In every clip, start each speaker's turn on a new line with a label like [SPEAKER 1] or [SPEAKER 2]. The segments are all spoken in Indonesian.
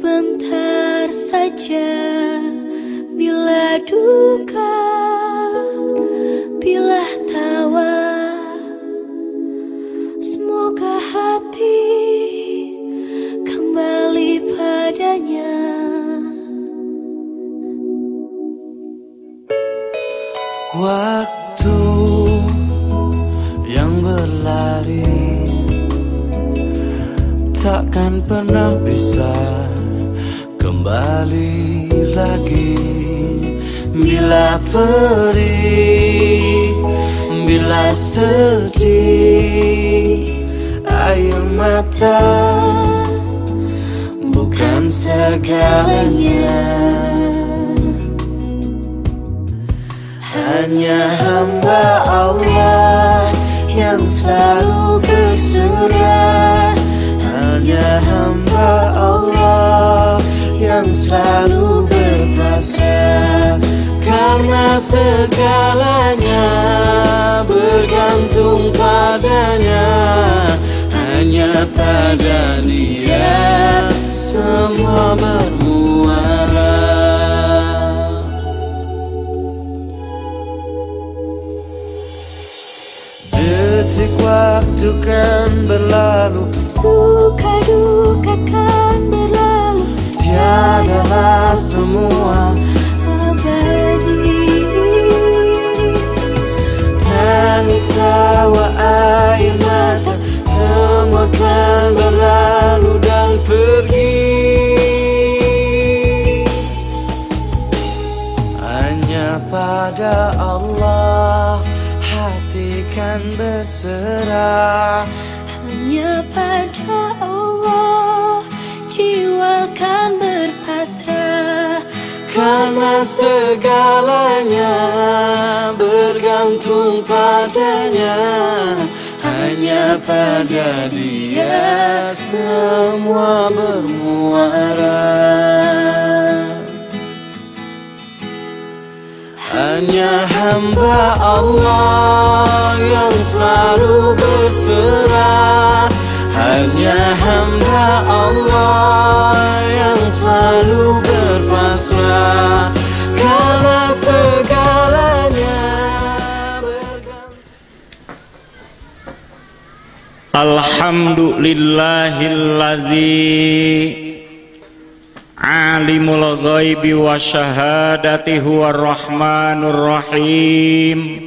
[SPEAKER 1] sebentar saja. Bila duka, bila tawa, semoga hati kembali padanya.
[SPEAKER 2] Waktu yang berlari takkan pernah bisa kembali lagi. Bila perih, bila sedih, air mata bukan segalanya. Hanya hamba Allah yang selalu berserah. Hanya hamba Allah yang selalu berpasrah. Karena segalanya bergantung padanya. Hanya pada Dia semua bermuara. Detik waktu kan berlalu,
[SPEAKER 1] suka duka kan berlalu,
[SPEAKER 2] tiadalah semua
[SPEAKER 1] abadi.
[SPEAKER 2] Tangis tawa air mata, semua kan berlalu dan pergi. Hanya pada Allah hati kan berserah.
[SPEAKER 1] Hanya pada Allah jiwa kan berpasrah.
[SPEAKER 2] Karena segalanya bergantung padanya. Hanya pada Dia semua bermuara. Hanya hamba Allah yang selalu berserah. Hanya hamba Allah yang selalu berpasrah. Karena segalanya
[SPEAKER 3] Alhamdulillahilladzi alimul ghaibi wa syahadati huwar rahmanur rahim.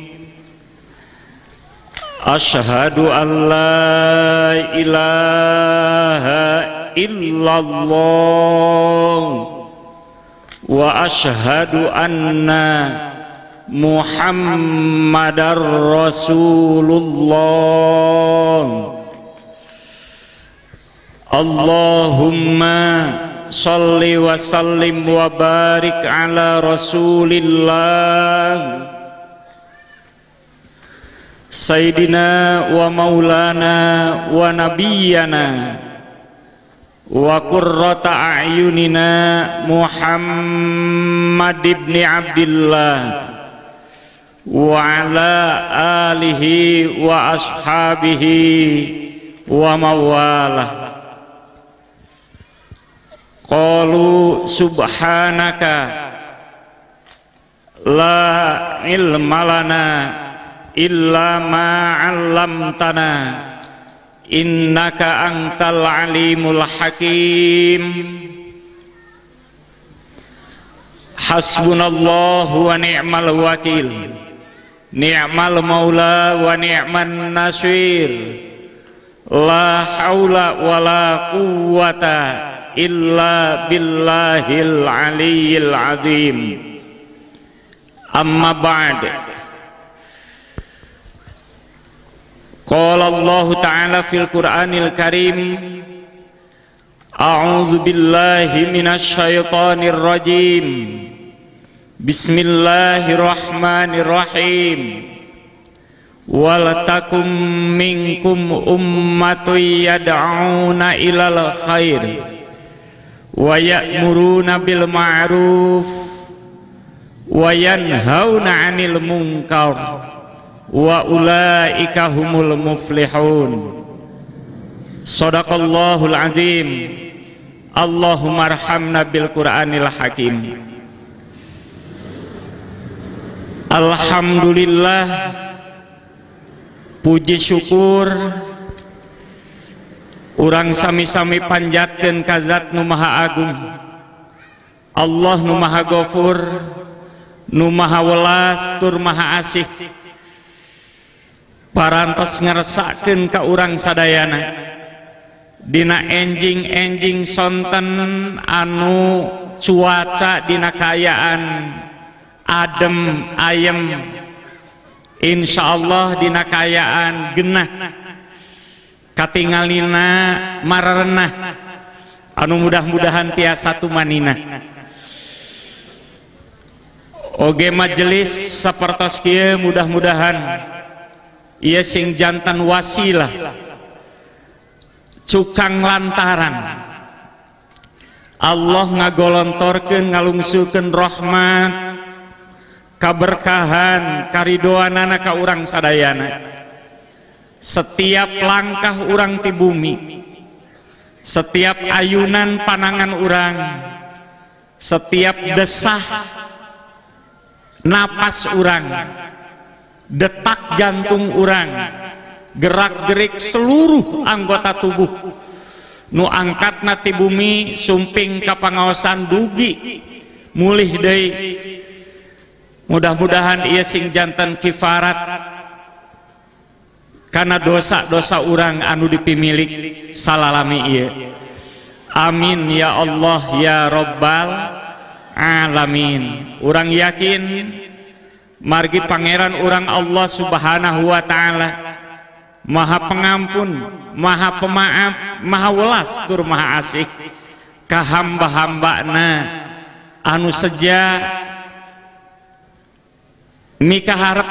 [SPEAKER 3] Asyhadu an la ilaha illallah wa asyhadu anna Muhammadar Rasulullah. Allahumma salli wa sallim wa barik ala Rasulillah Sayyidina wa maulana wa nabiyyana wa qurrata a'yunina Muhammad ibn Abdillah wa ala alihi wa ashabihi wa mawalah. Qalu subhanaka la ilma lana illa ma 'allamtana innaka antal alimul hakim. Hasbunallahu wa ni'mal wakil, ni'mal maula wa ni'man nasir. La haula wa la quwwata illa billahil aliyyil azim. Amma ba'd. Qala Allah Ta'ala fil Qur'anil Karim, a'udzu billahi minasy syaithanir rajim. Bismillahirrahmanirrahim. Wal takum minkum ummatun yad'una ilal khair wa ya'muruna bil ma'ruf wa yanhauna 'anil munkar wa ulaika humul muflihun. Shadaqallahul azim Allahumma arhamna bil Qur'anil Hakim. Alhamdulillah, puji syukur urang sami-sami panjatkeun ka Zat nu Maha Agung, Allah nu Maha Ghafur, nu Maha Welas tur Maha Asih, parantos ngeresakeun ka urang sadayana dina enjing-enjing sonten anu cuaca dina kaayaan adem ayem, insyaallah dina kaayaan genah katingalina marerenah anu mudah-mudahan tiasa tumanina. Oge majelis sapertos kieu mudah-mudahan ieu sing jantan wasilah cukang lantaran Allah ngagolontorkeun ngalungsukeun rahmat kaberkahan karidoanana ka urang sadayana. Setiap langkah urang ti bumi, setiap ayunan panangan urang, setiap desah napas urang, detak jantung urang, gerak-gerik seluruh anggota tubuh nu angkatna ti bumi sumping ka pangaosan dugi mulih deui. Mudah-mudahan ieu sing janten kifarat karena dosa-dosa urang anu dipimilik salalami ieu. Amin ya Allah ya Rabbal alamin. Urang yakin margi pangeran urang Allah Subhanahu wa taala Maha Pengampun, Maha Pemaaf, Maha Welas tur Maha Asih ka hamba-hambana anu seja mikaharep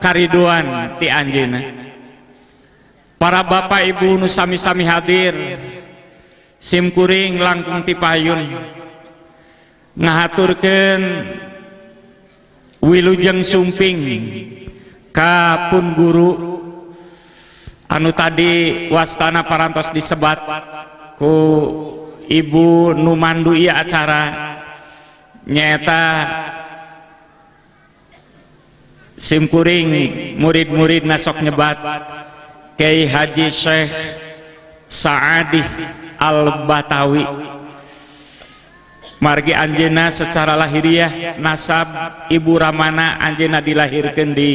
[SPEAKER 3] kariduan ti anjeunna. Para bapak ibu nu sami-sami hadir, simkuring langkung ti payun ngahaturkeun wilujeng sumping ka pun guru anu tadi wastana parantos disebat ku ibu nu mandu ieu acara nyaeta simkuring murid-murid nasok nyebat Kiai Haji Syekh Saadi Al-Batawi. Margi anjeunna secara lahiriah nasab ibu Ramana anjeunna dilahirkeun di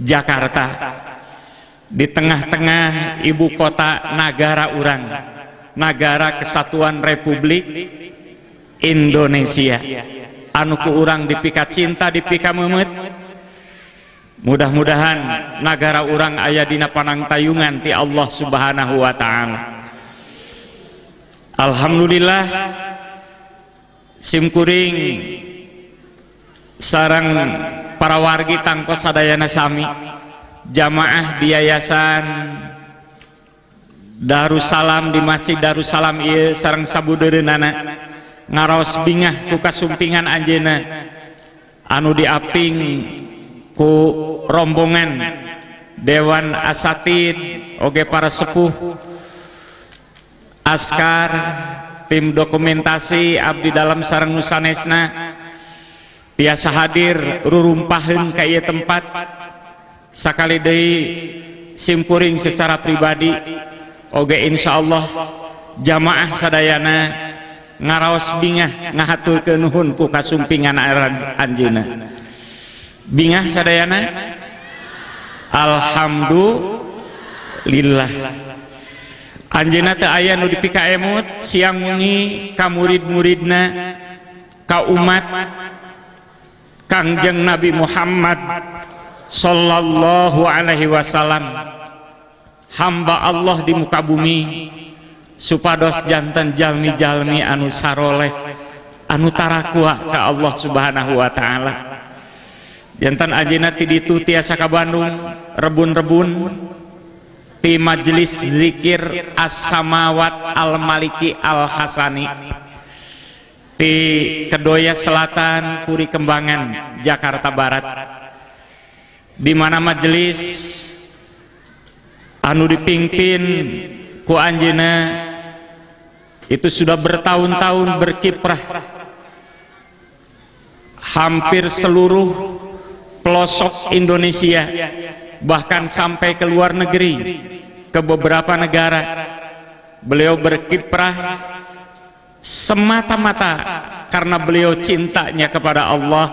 [SPEAKER 3] Jakarta, di tengah-tengah ibu kota negara urang, Negara Kesatuan Republik Indonesia. Anu ku urang dipika cinta dipika meumeut. Mudah-mudahan negara urang aya dina panangtayungan ti Allah Subhanahu wa taala. Alhamdulillah simkuring sareng para wargi tangkos sadayana sami jamaah di yayasan Darussalam di Masjid Darussalam ieu sareng sabudeureunana ngaraos bingah ku kasumpingan anjeunna anu diaping ku rombongan Dewan Asatid oge para sepuh askar tim dokumentasi abdi dalam sareng nu sanesna biasa hadir rurumpaheun ka ieu tempat. Sakali deui simkuring secara pribadi oge insyaallah jamaah sadayana ngaraos bingah ngahaturkeun nuhun ku kasumpingan anjeunna. Bingah sadayana alhamdulillah anjeunna teu aya nu dipika emut siang wengi ka murid-muridna ka umat Kangjeng Nabi Muhammad sallallahu alaihi wasallam, hamba Allah di muka bumi supados janten jalmi-jalmi anu saroleh anu tarakua ka Allah Subhanahu wa taala. Jantan anjeunna ti ditu tiasa ka Bandung rebun-rebun ti majelis zikir As-Samawat Al-Maliki Al-Hasani di Kedoya Selatan, Puri Kembangan, Jakarta Barat, di mana majelis anu dipimpin ku anjeunna itu sudah bertahun-tahun berkiprah hampir seluruh pelosok Indonesia, bahkan sampai ke luar negeri, ke beberapa negara. Beliau berkiprah semata-mata karena beliau cintanya kepada Allah,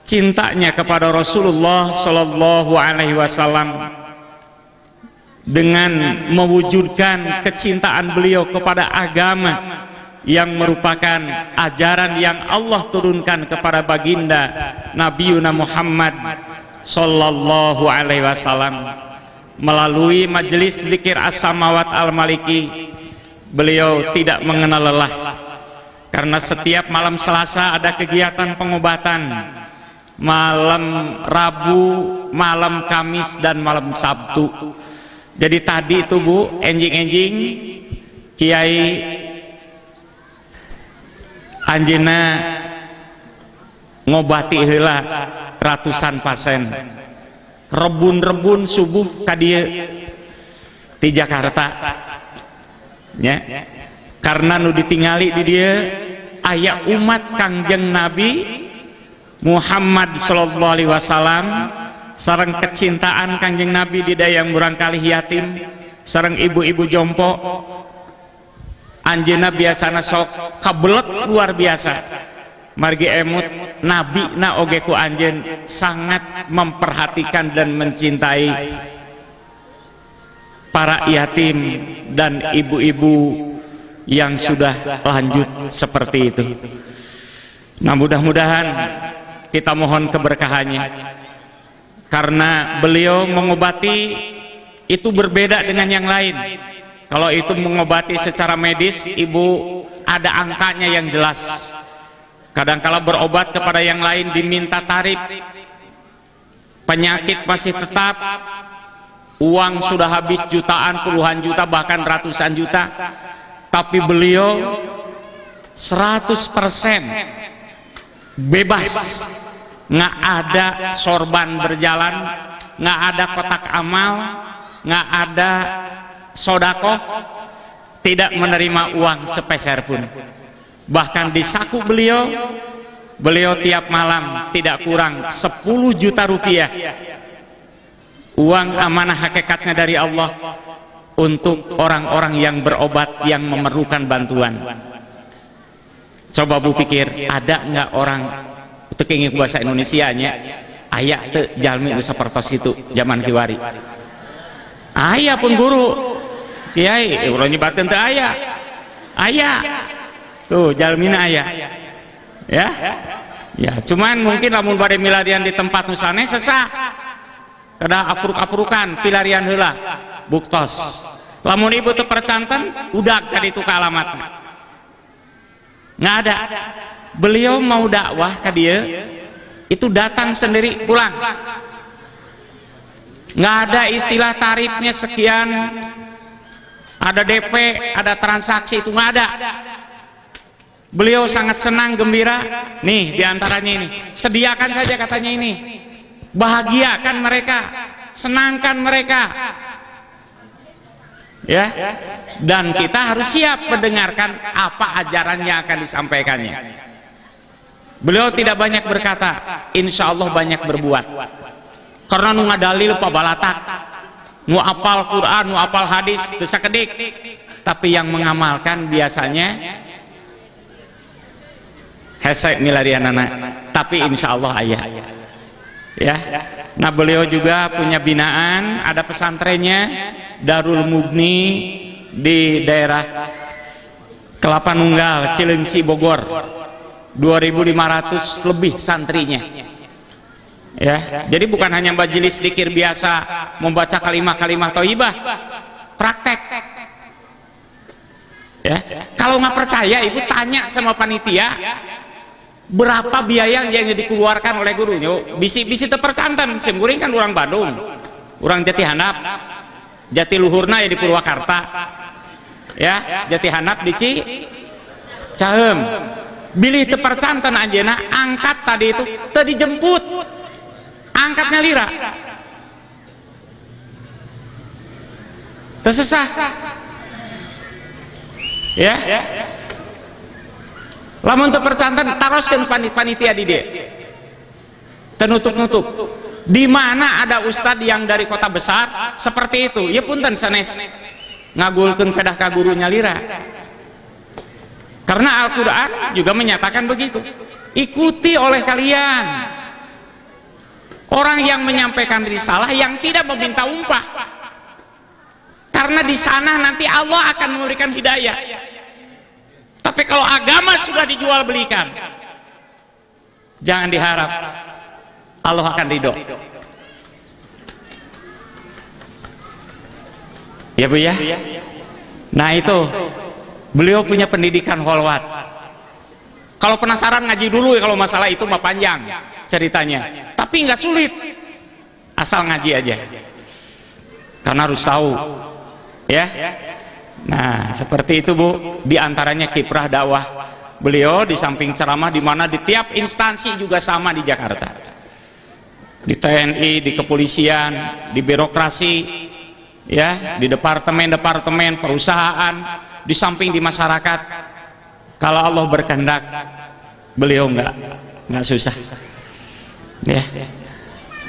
[SPEAKER 3] cintanya kepada Rasulullah Shallallahu Alaihi Wasallam, dengan mewujudkan kecintaan beliau kepada agama yang merupakan ajaran yang Allah turunkan kepada baginda Nabiuna Muhammad Sallallahu Alaihi Wasallam. Melalui majelis zikir as-samawat al-maliki, beliau tidak mengenal lelah, karena setiap malam Selasa ada kegiatan pengobatan, malam Rabu, malam Kamis, dan malam Sabtu. Jadi tadi itu Bu, enjing-enjing Kiai anjeunna ngobati heula ratusan pasien. Rebun-rebun subuh ka dieu di Jakarta ya, karena nu ditingali di dieu aya umat Kangjeng Nabi Muhammad sallallahu alaihi wasallam, sareng kecintaan Kangjeng Nabi di dayang murang kalih yatim, sareng ibu-ibu jompo. Anjeunna biasana sok kabelet luar biasa, margi emut Nabi na oge ku anjeun sangat memperhatikan dan mencintai para yatim dan ibu-ibu yang sudah lanjut seperti itu. Nah, mudah-mudahan kita mohon keberkahannya, karena beliau mengobati itu berbeda dengan yang lain. Kalau itu mengobati secara medis, ibu ada angkanya yang jelas. Kadangkala berobat kepada yang lain diminta tarif, penyakit masih tetap, uang sudah habis jutaan, puluhan juta, bahkan ratusan juta, tapi beliau 100% bebas, nggak ada sorban berjalan, nggak ada kotak amal, nggak ada sodakoh, tidak menerima uang sepeser pun. Bahkan di saku beliau tiap malam tidak kurang 10 juta rupiah uang amanah hakikatnya dari Allah untuk orang-orang yang berobat yang memerlukan bantuan. Coba Bu pikir, ada nggak orang tekenging bahasa Indonesianya aya teu jalmi nu sapertos itu zaman kiwari? Aya pun guru kiai urang nyebatkeun teu aya. Aya tuh jalmina aya ya, ya cuman mungkin lamun bade milarian di tempat nusane sesah kada apruk-aprukan pilarian heula buktos. Lamun ibu teu percanten udah ka ditu ka alamatna nggak ada. Beliau mau dakwah ka dieu itu datang sendiri pulang, nggak ada istilah tarifnya sekian, ada DP, ada transaksi, itu nggak ada. Beliau sangat senang, gembira. Nih diantaranya ini, sediakan saja katanya ini, bahagiakan mereka, senangkan mereka, ya. Dan kita harus siap mendengarkan apa ajaran yang akan disampaikannya. Beliau tidak banyak berkata, insya Allah banyak berbuat. Karena nu ngadalil pabalatak, nu apal Quran, nu apal hadis, teu sakedik. Tapi yang mengamalkan biasanya hesek milarianana, tapi insya Allah ayah ya. Nah, beliau juga punya binaan, ada pesantrennya Darul Mugni di daerah Kelapa Nunggal, Cilengsi, Bogor. 2.500 lebih santrinya ya. Jadi bukan hanya majelis zikir biasa membaca kalimat-kalimat thayyibah, praktek ya. Kalau nggak percaya ibu tanya sama panitia berapa biaya yang dikeluarkan oleh gurunya. Bisi-bisi terpercantan, simkuring kan orang Bandung, orang Jati Handap, Jati Luhurna ya di Purwakarta ya, Jati Handap di Cicahem. Bilih terpercantan anjeuna angkat tadi itu tadi jemput, angkatnya lira tersesah Ya, lamun teu percanten taroskeun panitia di dia tenutup-nutup. Di mana ada ustad yang dari kota besar seperti itu, ya punten sanes ngagulkeun pedah ka gurunya lira. Karena Al-Quran juga menyatakan begitu. Ikuti oleh kalian orang yang menyampaikan risalah yang tidak meminta upah, karena di sana nanti Allah akan memberikan hidayah. Tapi kalau agama sudah dijual belikan, jangan diharap Allah akan ridho. Ya Bu ya. Nah itu beliau punya pendidikan kholwat. Kalau penasaran ngaji dulu ya, kalau masalah itu mah panjang ceritanya, tapi nggak sulit, asal ngaji aja, karena harus tahu ya. Nah seperti itu Bu, diantaranya kiprah dakwah beliau di samping ceramah, di mana di tiap instansi juga sama di Jakarta, di TNI, di kepolisian, di birokrasi, ya, di departemen perusahaan, di samping di masyarakat. Kalau Allah berkehendak, beliau nggak susah ya.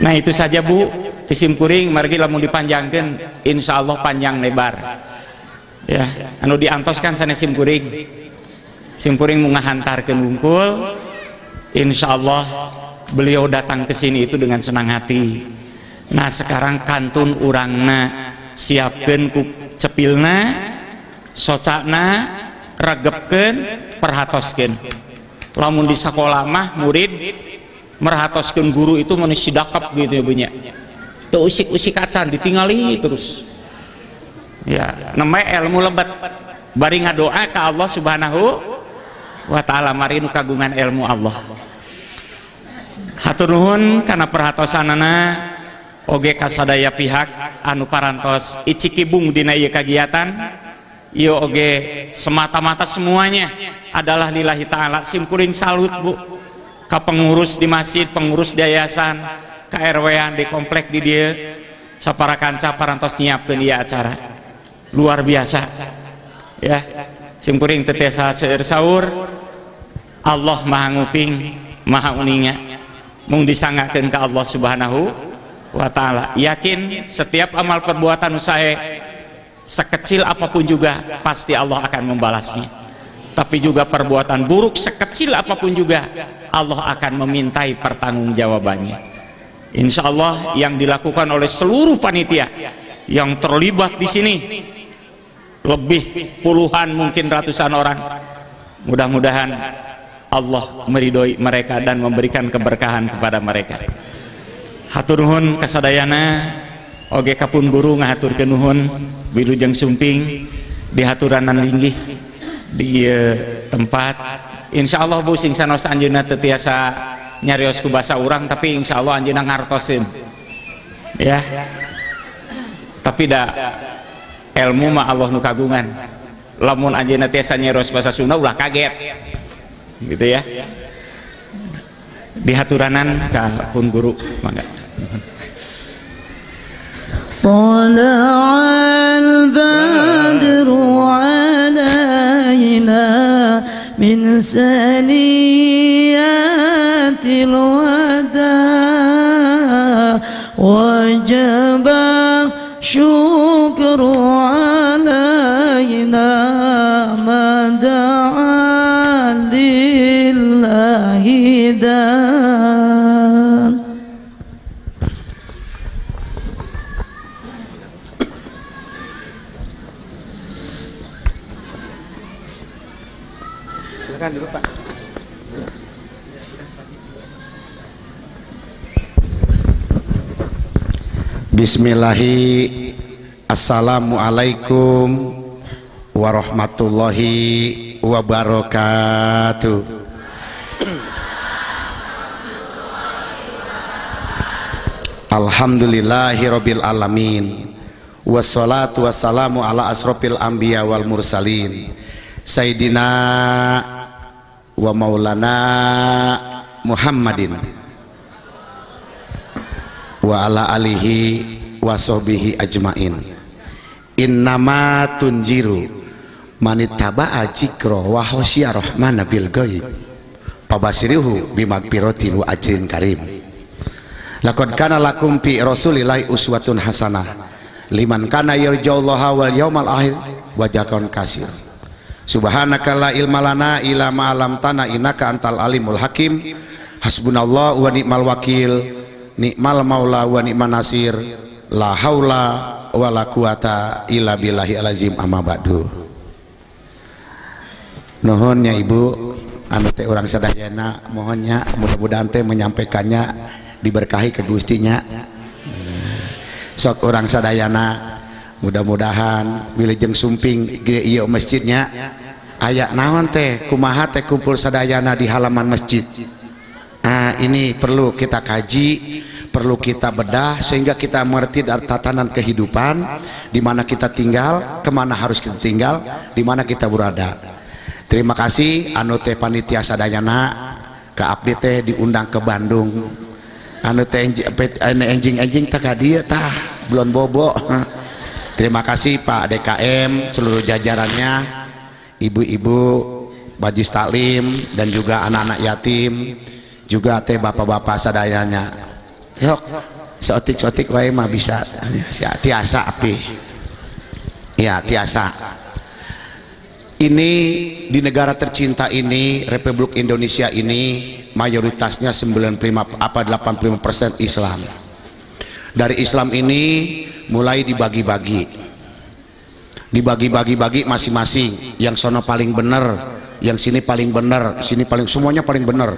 [SPEAKER 3] Nah itu saja Bu, kisimkuring margi lamun dipanjangkeun insya Allah panjang lebar ya. Anu diantoskan sanes simkuring mau ngahantarkeun wungkul, insya Allah beliau datang ke sini itu dengan senang hati. Nah sekarang kantun urangna siapkeun ku cepilna, socakna, regepkeun, perhatoskeun. Lamun di sekolah mah murid merhatoskeun guru itu manusia dakap gitu ya punya. Tuh usik-usik acan ditingali terus. Ya, namanya ilmu lebat. Bari ngadoa ke Allah Subhanahu wa taala, mari nu kagungan ilmu Allah. Hatur nuhun kana perhatosanana oge ka sadaya pihak anu parantos icikibung dina ieu kagiatan. Ieu oge semata-mata semuanya adalah lillahi ta'ala. Simkuring salut Bu ka pengurus di masjid, pengurus di yayasan, ka RW-an di komplek di dieu, saparakanca parantos nyiapkeun ieu acara. Luar biasa ya. Simkuring teu tiasa seueur saur, Allah maha nguping, maha uninga, mung disanggakeun ka Allah Subhanahu wa taala. Yakin setiap amal perbuatan usaha sekecil apapun juga pasti Allah akan membalasnya. Tapi juga perbuatan buruk sekecil apapun juga Allah akan memintai pertanggungjawabannya. Insya Allah yang dilakukan oleh seluruh panitia yang terlibat di sini lebih puluhan mungkin ratusan orang, mudah-mudahan Allah meridhoi mereka dan memberikan keberkahan kepada mereka. Hatur nuhun kasadayana oge kapun guru ngahaturkeun nuhun wilujeng sumping di haturanan linggih di tempat. Insyaallah Bu sing sanos anjeunna teu tiasa nyarios ku basa urang, tapi insyaallah anjeunna ngartoseun ya. Tapi da ilmu mah Allah nu kagungan. Lamun anjeunna tiasa nyarios basa Sunda ulah kaget gitu ya. Di haturanan ka pun guru mangga.
[SPEAKER 4] طلع البدر علينا من ثنيات الوداع وجب الشكر علينا ما دعا لله داع.
[SPEAKER 5] Silakan dulu Pak. Bismillahi, assalamualaikum warahmatullahi wabarakatuh. Alhamdulillahirabbil alamin. Wassalatu wassalamu ala asrofil anbiya wal mursalin. Sayyidina wa maulana Muhammadin wa ala alihi wa sahbihi ajmain. Innama tunjiru manittaba'a dzikra wa khasyiya rahmana bil ghaib fabashirhu bimagfiratin wa ajrin karim. Laqad kana lakum fi rasulillahi uswatun hasanah liman kana yarjullaha wal yawmal akhir wa dzakron katsir. Subhanaka la ilma lana illa ma 'allamtana innaka antal alimul hakim. Hasbunallahu wa ni'mal wakil, ni'mal maula wa ni'man nasir, la haula wa la quwata illa billahi alazim. Amma ba'du. Nuhunnya Ibu anu teh urang sadayana mohonnya mudah-mudahan teh menyampaikannya diberkahi ke Gustinya. Sok urang sadayana mudah-mudahan wilujeng sumping ieu masjidnya aya naon teh kumaha teh kumpul sadayana di halaman masjid. Nah, ini perlu kita kaji, perlu kita bedah sehingga kita mengerti tatanan kehidupan di mana kita tinggal, kemana harus kita tinggal, di mana kita berada. Terima kasih anu teh panitia sadayana ke abdi teh diundang ke Bandung. Anu teh enjing teh ka dieu tah belum bobo. Terima kasih Pak DKM, seluruh jajarannya, ibu-ibu, Bajis Taklim dan juga anak-anak yatim, juga teh bapak-bapak sadayana. Yok, seotik-otik wae mah bisa. Tiasa api. Ya, tiasa. Ini di negara tercinta ini, Republik Indonesia ini mayoritasnya 85% Islam. Dari Islam ini mulai dibagi-bagi masing-masing. Yang sono paling bener, yang sini paling bener, sini paling, semuanya paling bener.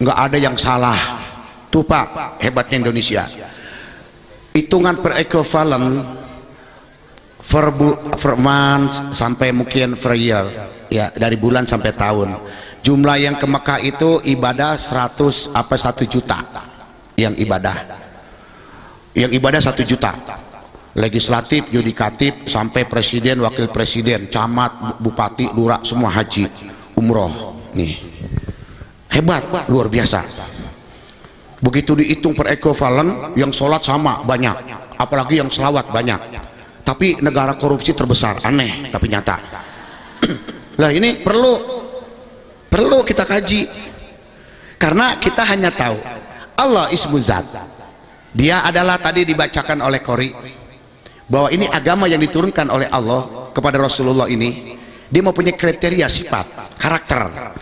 [SPEAKER 5] Nggak ada yang salah. Tuh Pak, hebatnya Indonesia. Hitungan per equivalent per month sampai mungkin per year, ya dari bulan sampai tahun. Jumlah yang ke Mekah itu ibadah 100 apa 1 juta yang ibadah. Yang ibadah 1 juta. Legislatif, yudikatif, sampai presiden, wakil presiden, camat, bupati, lurah, semua haji, umroh. Nih. Hebat, luar biasa. Begitu dihitung per equivalent, yang sholat sama banyak, apalagi yang selawat banyak. Tapi negara korupsi terbesar, aneh tapi nyata. Lah ini perlu kita kaji, karena kita hanya tahu Allah ismu zat. Dia adalah tadi dibacakan oleh Qori bahwa ini agama yang diturunkan oleh Allah kepada Rasulullah ini. Dia mempunyai kriteria sifat, karakter.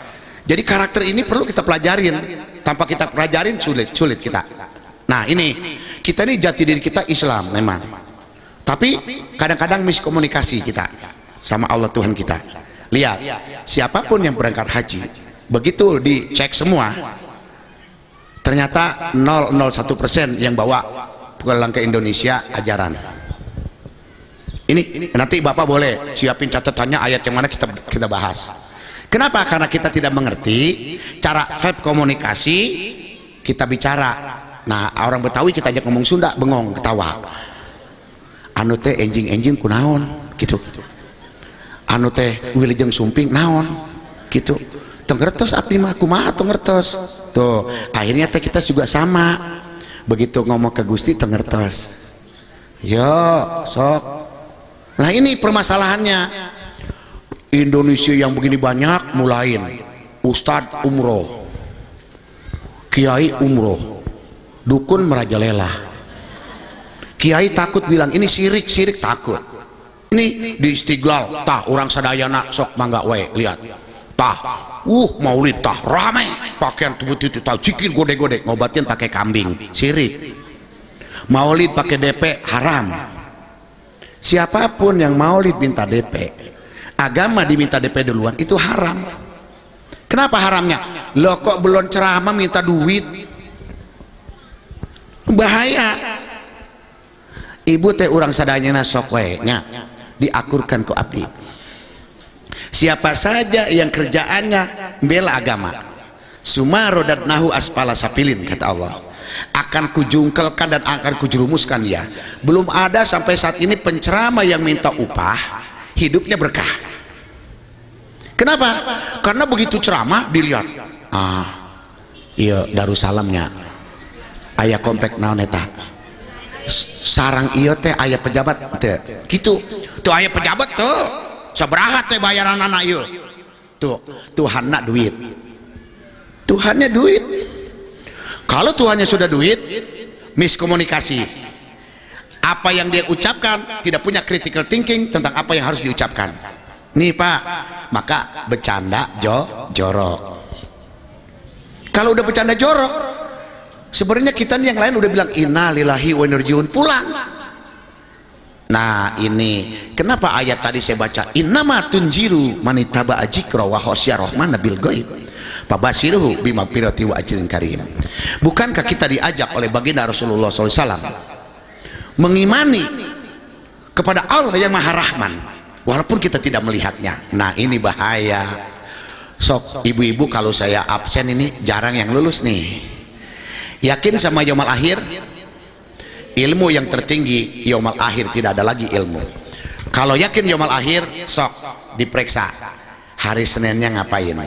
[SPEAKER 5] Jadi karakter ini perlu kita pelajarin. Tanpa kita pelajarin sulit kita. Nah ini kita ini jati diri kita Islam memang. Tapi kadang-kadang miskomunikasi kita sama Allah Tuhan kita. Lihat, siapapun yang berangkat haji, begitu dicek semua, ternyata 0,01% yang bawa pulang ke Indonesia ajaran. Ini nanti Bapak boleh siapin catatannya ayat yang mana kita bahas. Kenapa? Karena kita tidak mengerti cara self komunikasi kita bicara. Nah, orang Betawi kita ajak ngomong Sunda, bengong, ketawa. Anu teh enjing kunaon gitu. Anu teh wilujeng sumping naon gitu. Tenggertos api mah kumaha tenggertos. Tuh, akhirnya teh kita juga sama. Begitu ngomong ke Gusti tenggertos. Yo, sok. Nah, ini permasalahannya. Indonesia yang begini banyak mulain Ustadz umroh, Kiai umroh, dukun merajalela. Kiai takut bilang ini sirik takut. Ini di Istiqlal tah orang sadayana sok mangga wae lihat tah maulid tah rame pakaian tubuh tah cikir gode-gode ngobatin pakai kambing sirik. Maulid pakai DP haram. Siapapun yang maulid minta DP, agama diminta DP duluan itu haram. Kenapa haramnya? Loh kok belum ceramah minta duit, bahaya. Ibu teh urang sadayana sok we nya diakurkan ku abdi. Siapa saja yang kerjaannya bela agama, sumarodatnahu asfala safilin kata Allah, akan kujungkelkan dan akan kujerumuskan dia. Belum ada sampai saat ini penceramah yang minta upah, hidupnya berkah. Kenapa? Karena begitu ceramah dilihat, iya Darussalamnya ayah komplek naon eta sarang iya teh ayah pejabat teh gitu tuh ayah pejabat tuh sabaraha teh bayaran anak ieu? Tuh, Tuhanna duit. Tuhannya duit. Kalau Tuhannya sudah duit, miskomunikasi. Apa yang dia ucapkan tidak punya critical thinking tentang apa yang harus diucapkan. Nih Pak, maka bercanda jorok. Kalau udah bercanda jorok, sebenarnya kita nih yang lain udah bilang inna lillahi wa inna ilaihi raji'un, pulang. Nah ini kenapa ayat tadi saya baca innama tunjiru manitaba ajikra wa khosya rahman bil ghaib fabasirhu bima pirati wa ajrin karim. Bukankah kita diajak oleh baginda Rasulullah SAW mengimani kepada Allah yang Maha Rahman walaupun kita tidak melihatnya? Nah ini bahaya. Sok ibu-ibu kalau saya absen ini jarang yang lulus nih. Yakin sama yaumul akhir? Ilmu yang tertinggi yaumul akhir, tidak ada lagi ilmu. Kalau yakin yaumul akhir, sok diperiksa hari Seninnya ngapain,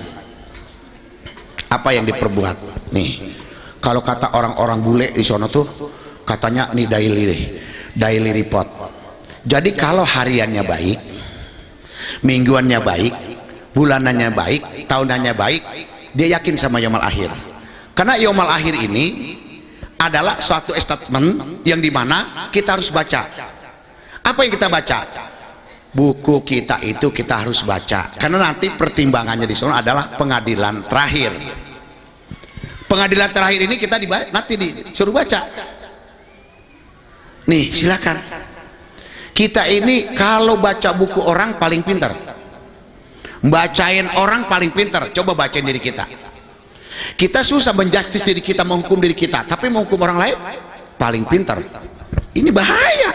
[SPEAKER 5] apa yang diperbuat. Nih kalau kata orang-orang bule di sono tuh katanya nih daily report. Jadi kalau hariannya baik, mingguannya baik, bulanannya baik, tahunannya baik, dia yakin sama yaumul akhir. Karena yaumul akhir ini adalah suatu statement yang dimana kita harus baca. Apa yang kita baca? Buku kita itu kita harus baca, karena nanti pertimbangannya di sana adalah pengadilan terakhir. Pengadilan terakhir ini kita nanti disuruh baca. Nih silakan. Kita ini kalau baca buku orang paling pintar, bacain orang paling pintar. Coba bacain diri kita. Kita susah menjustis diri kita, menghukum diri kita, tapi menghukum orang lain paling pintar. Ini bahaya.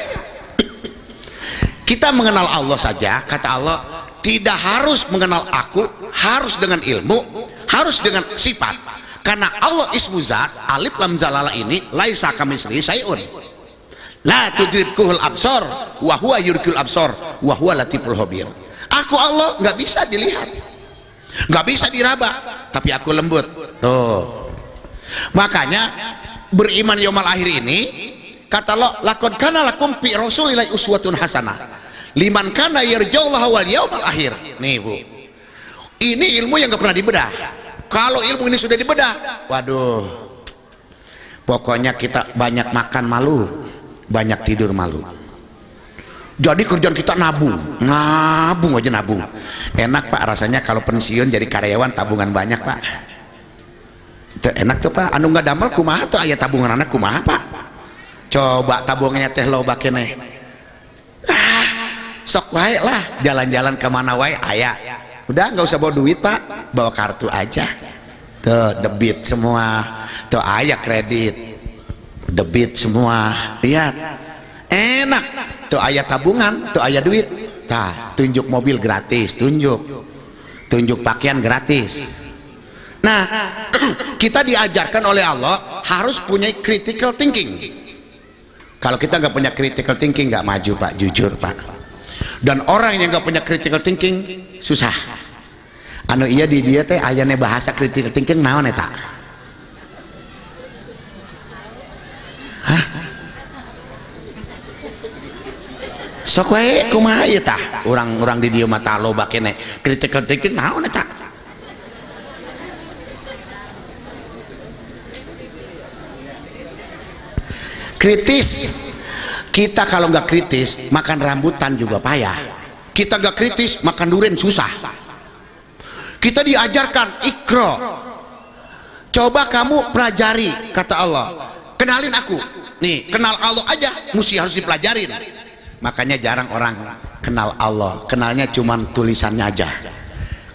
[SPEAKER 5] Kita mengenal Allah saja, kata Allah, tidak harus mengenal aku, harus dengan ilmu, harus dengan sifat. Karena Allah ismu zat, alif lam zalala ini laisa kamitslihi syai'un. La tudrikuhul absar wa huwa yudrikul absar wa huwa latiful khabir. Aku Allah nggak bisa dilihat, nggak bisa diraba, tapi aku lembut. Tuh. Makanya beriman yaumul akhir ini kata Allah, laqad kana lakum fi rasulillahi uswatun hasanah liman kana yarjullaha wal yaumil akhir. Nih Bu, ini ilmu yang gak pernah dibedah. Kalau ilmu ini sudah dibedah, waduh, pokoknya kita banyak makan malu, banyak tidur malu. Jadi kerjaan kita nabung aja nabung. Enak Pak rasanya kalau pensiun jadi karyawan tabungan banyak Pak. Itu enak tuh Pak. Anu nggak damel kumaha tuh aya tabungan anak kumaha Pak. Coba tabungannya teh lo bakene. Sok wae lah jalan-jalan kemana wae aya. Udah nggak usah bawa duit Pak, bawa kartu aja. Tuh debit semua. Tuh aya kredit, debit semua. Lihat, enak. Tuh aya tabungan, tuh aya duit. Tah, tunjuk mobil gratis, tunjuk pakaian gratis. Nah, kita diajarkan oleh Allah harus punya critical thinking. Kalau kita nggak punya critical thinking nggak maju Pak, jujur Pak. Dan orang yang nggak punya critical thinking susah. Anu iya di dia teh ayane bahasa critical thinking naon eta? Hah? Sok wae kumaha ieu tah? Urang di dieu mah loba kene critical thinking naon eta? Kritis. Kita kalau nggak kritis makan rambutan juga payah. Kita nggak kritis makan durian susah. Kita diajarkan ikro. Coba kamu pelajari kata Allah. Kenalin aku. Nih kenal Allah aja mesti harus dipelajarin. Makanya jarang orang kenal Allah. Kenalnya cuman tulisannya aja.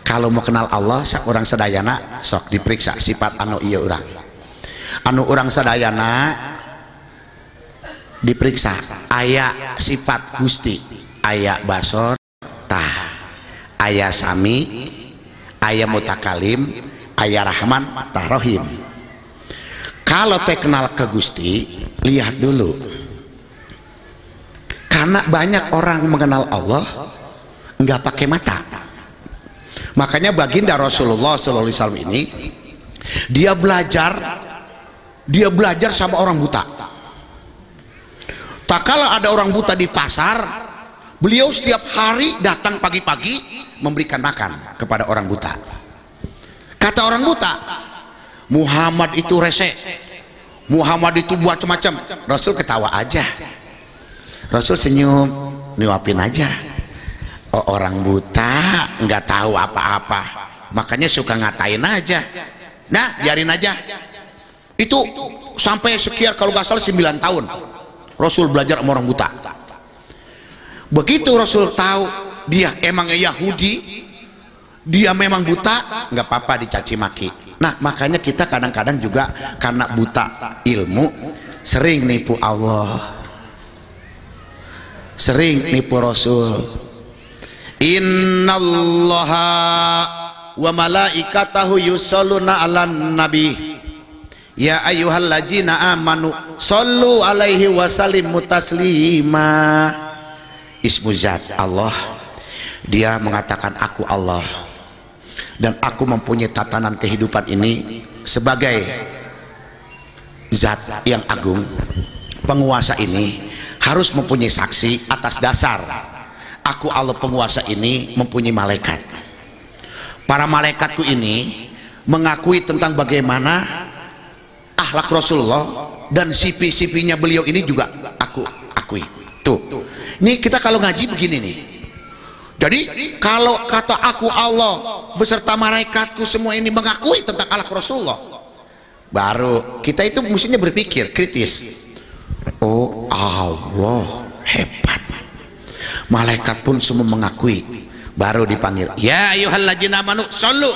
[SPEAKER 5] Kalau mau kenal Allah orang sadayana sok diperiksa sifat anu iya urang. Anu urang sadayana diperiksa aya sifat Gusti, aya basor tah, aya sami, aya mutakalim, aya rahman tah rohim. Kalau teh kenal ke Gusti lihat dulu, karena banyak orang mengenal Allah nggak pakai mata. Makanya baginda Rasulullah SAW ini dia belajar sama orang buta. Tak kala ada orang buta di pasar Beliau setiap hari datang pagi-pagi memberikan makan kepada orang buta. Kata orang buta, Muhammad itu rese, Muhammad itu buat macam-macam. Rasul ketawa aja, Rasul senyum, nyuapin aja. Oh, orang buta nggak tahu apa-apa, makanya suka ngatain aja. Nah, biarin aja. Itu sampai sekian, kalau nggak salah 9 tahun Rasul belajar sama orang buta. Begitu Rasul tahu dia emang Yahudi, dia memang buta, nggak apa-apa dicaci maki. Nah, makanya kita kadang-kadang juga karena buta ilmu sering nipu Allah, sering nipu Rasul. Innallaha wa malaikatahu yusholluna 'alan nabi ya ayyuhalladzina amanu shollu alaihi wa sallimu taslima. Ismu zat Allah, dia mengatakan aku Allah dan aku mempunyai tatanan kehidupan ini sebagai zat yang agung. Penguasa ini harus mempunyai saksi. Atas dasar aku Allah penguasa ini mempunyai malaikat. Para malaikatku ini mengakui tentang bagaimana akhlak Rasulullah, dan sipi-sipinya beliau ini juga aku akui. Tuh, ini kita kalau ngaji begini nih. Jadi kalau kata aku Allah beserta malaikatku semua ini mengakui tentang akhlak Rasulullah, baru kita itu mestinya berpikir kritis. Oh, Allah hebat, malaikat pun semua mengakui, baru dipanggil ya ayyuhalladzina amanu shollu.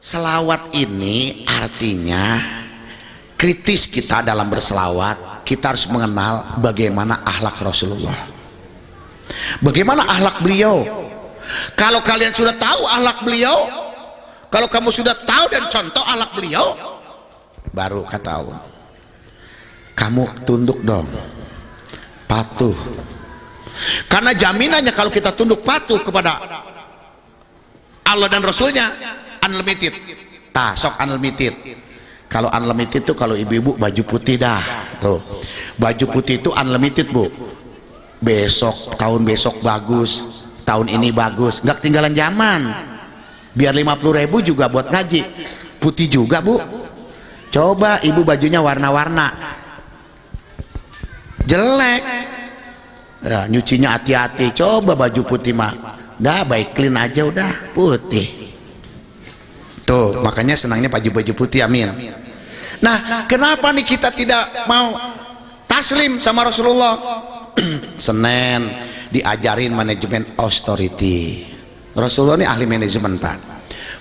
[SPEAKER 5] Selawat ini artinya kritis kita dalam berselawat, kita harus mengenal bagaimana akhlak Rasulullah, bagaimana akhlak beliau. Kalau kalian sudah tahu akhlak beliau, kalau kamu sudah tahu dan contoh akhlak beliau, baru kata Allah, kamu tunduk dong, patuh. Karena jaminannya kalau kita tunduk patuh kepada Allah dan Rasulnya unlimited. Sok unlimited. Kalau unlimited itu kalau ibu-ibu baju putih dah. Tuh. Baju putih itu unlimited, Bu. Besok, tahun besok bagus, tahun ini bagus, nggak ketinggalan zaman. Biar 50.000 juga buat ngaji. Putih juga, Bu. Coba ibu bajunya warna-warna, jelek. Ya, nyucinya hati-hati. Coba baju putih mah, dah baik clean aja udah putih. Tuh, makanya senangnya baju putih, amin. Nah, kenapa nih kita tidak mau taslim sama Rasulullah? Senin diajarin manajemen authority. Rasulullah ini ahli manajemen, Pak.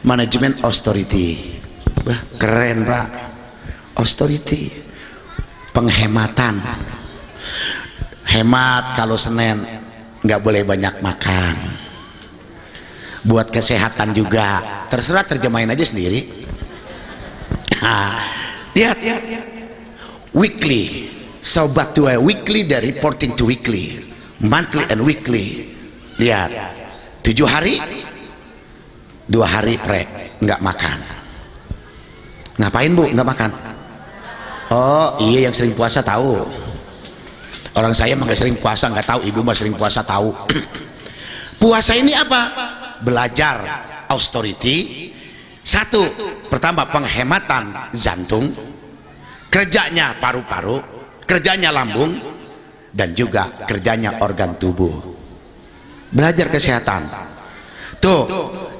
[SPEAKER 5] Manajemen authority. Wah, keren, Pak. Authority, penghematan. Hemat kalau Senin nggak boleh banyak makan, buat kesehatan juga, terserah terjemahin aja sendiri. Nah, lihat weekly, sobat tua, weekly dari reporting to weekly, monthly and weekly. Lihat 7 hari 2 hari nggak makan. Ngapain, Bu, nggak makan? Oh iya, yang sering puasa tahu. Orang saya mah gak sering puasa nggak tahu, ibu mah sering puasa tahu. Puasa ini apa? Belajar authority. Satu, pertama penghematan jantung, kerjanya paru-paru, kerjanya lambung, dan juga kerjanya organ tubuh. Belajar kesehatan. Tuh,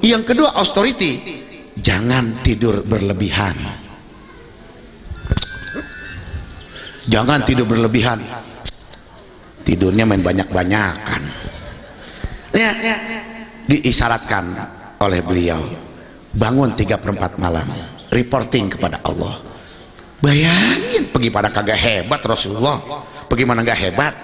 [SPEAKER 5] yang kedua authority, jangan tidur berlebihan. Jangan tidur berlebihan. Tidurnya main banyak-banyakan. Ya, diisyaratkan oleh beliau, bangun 3/4 malam, reporting kepada Allah. Bayangin, pergi pada kagak hebat Rasulullah, bagaimana nggak hebat?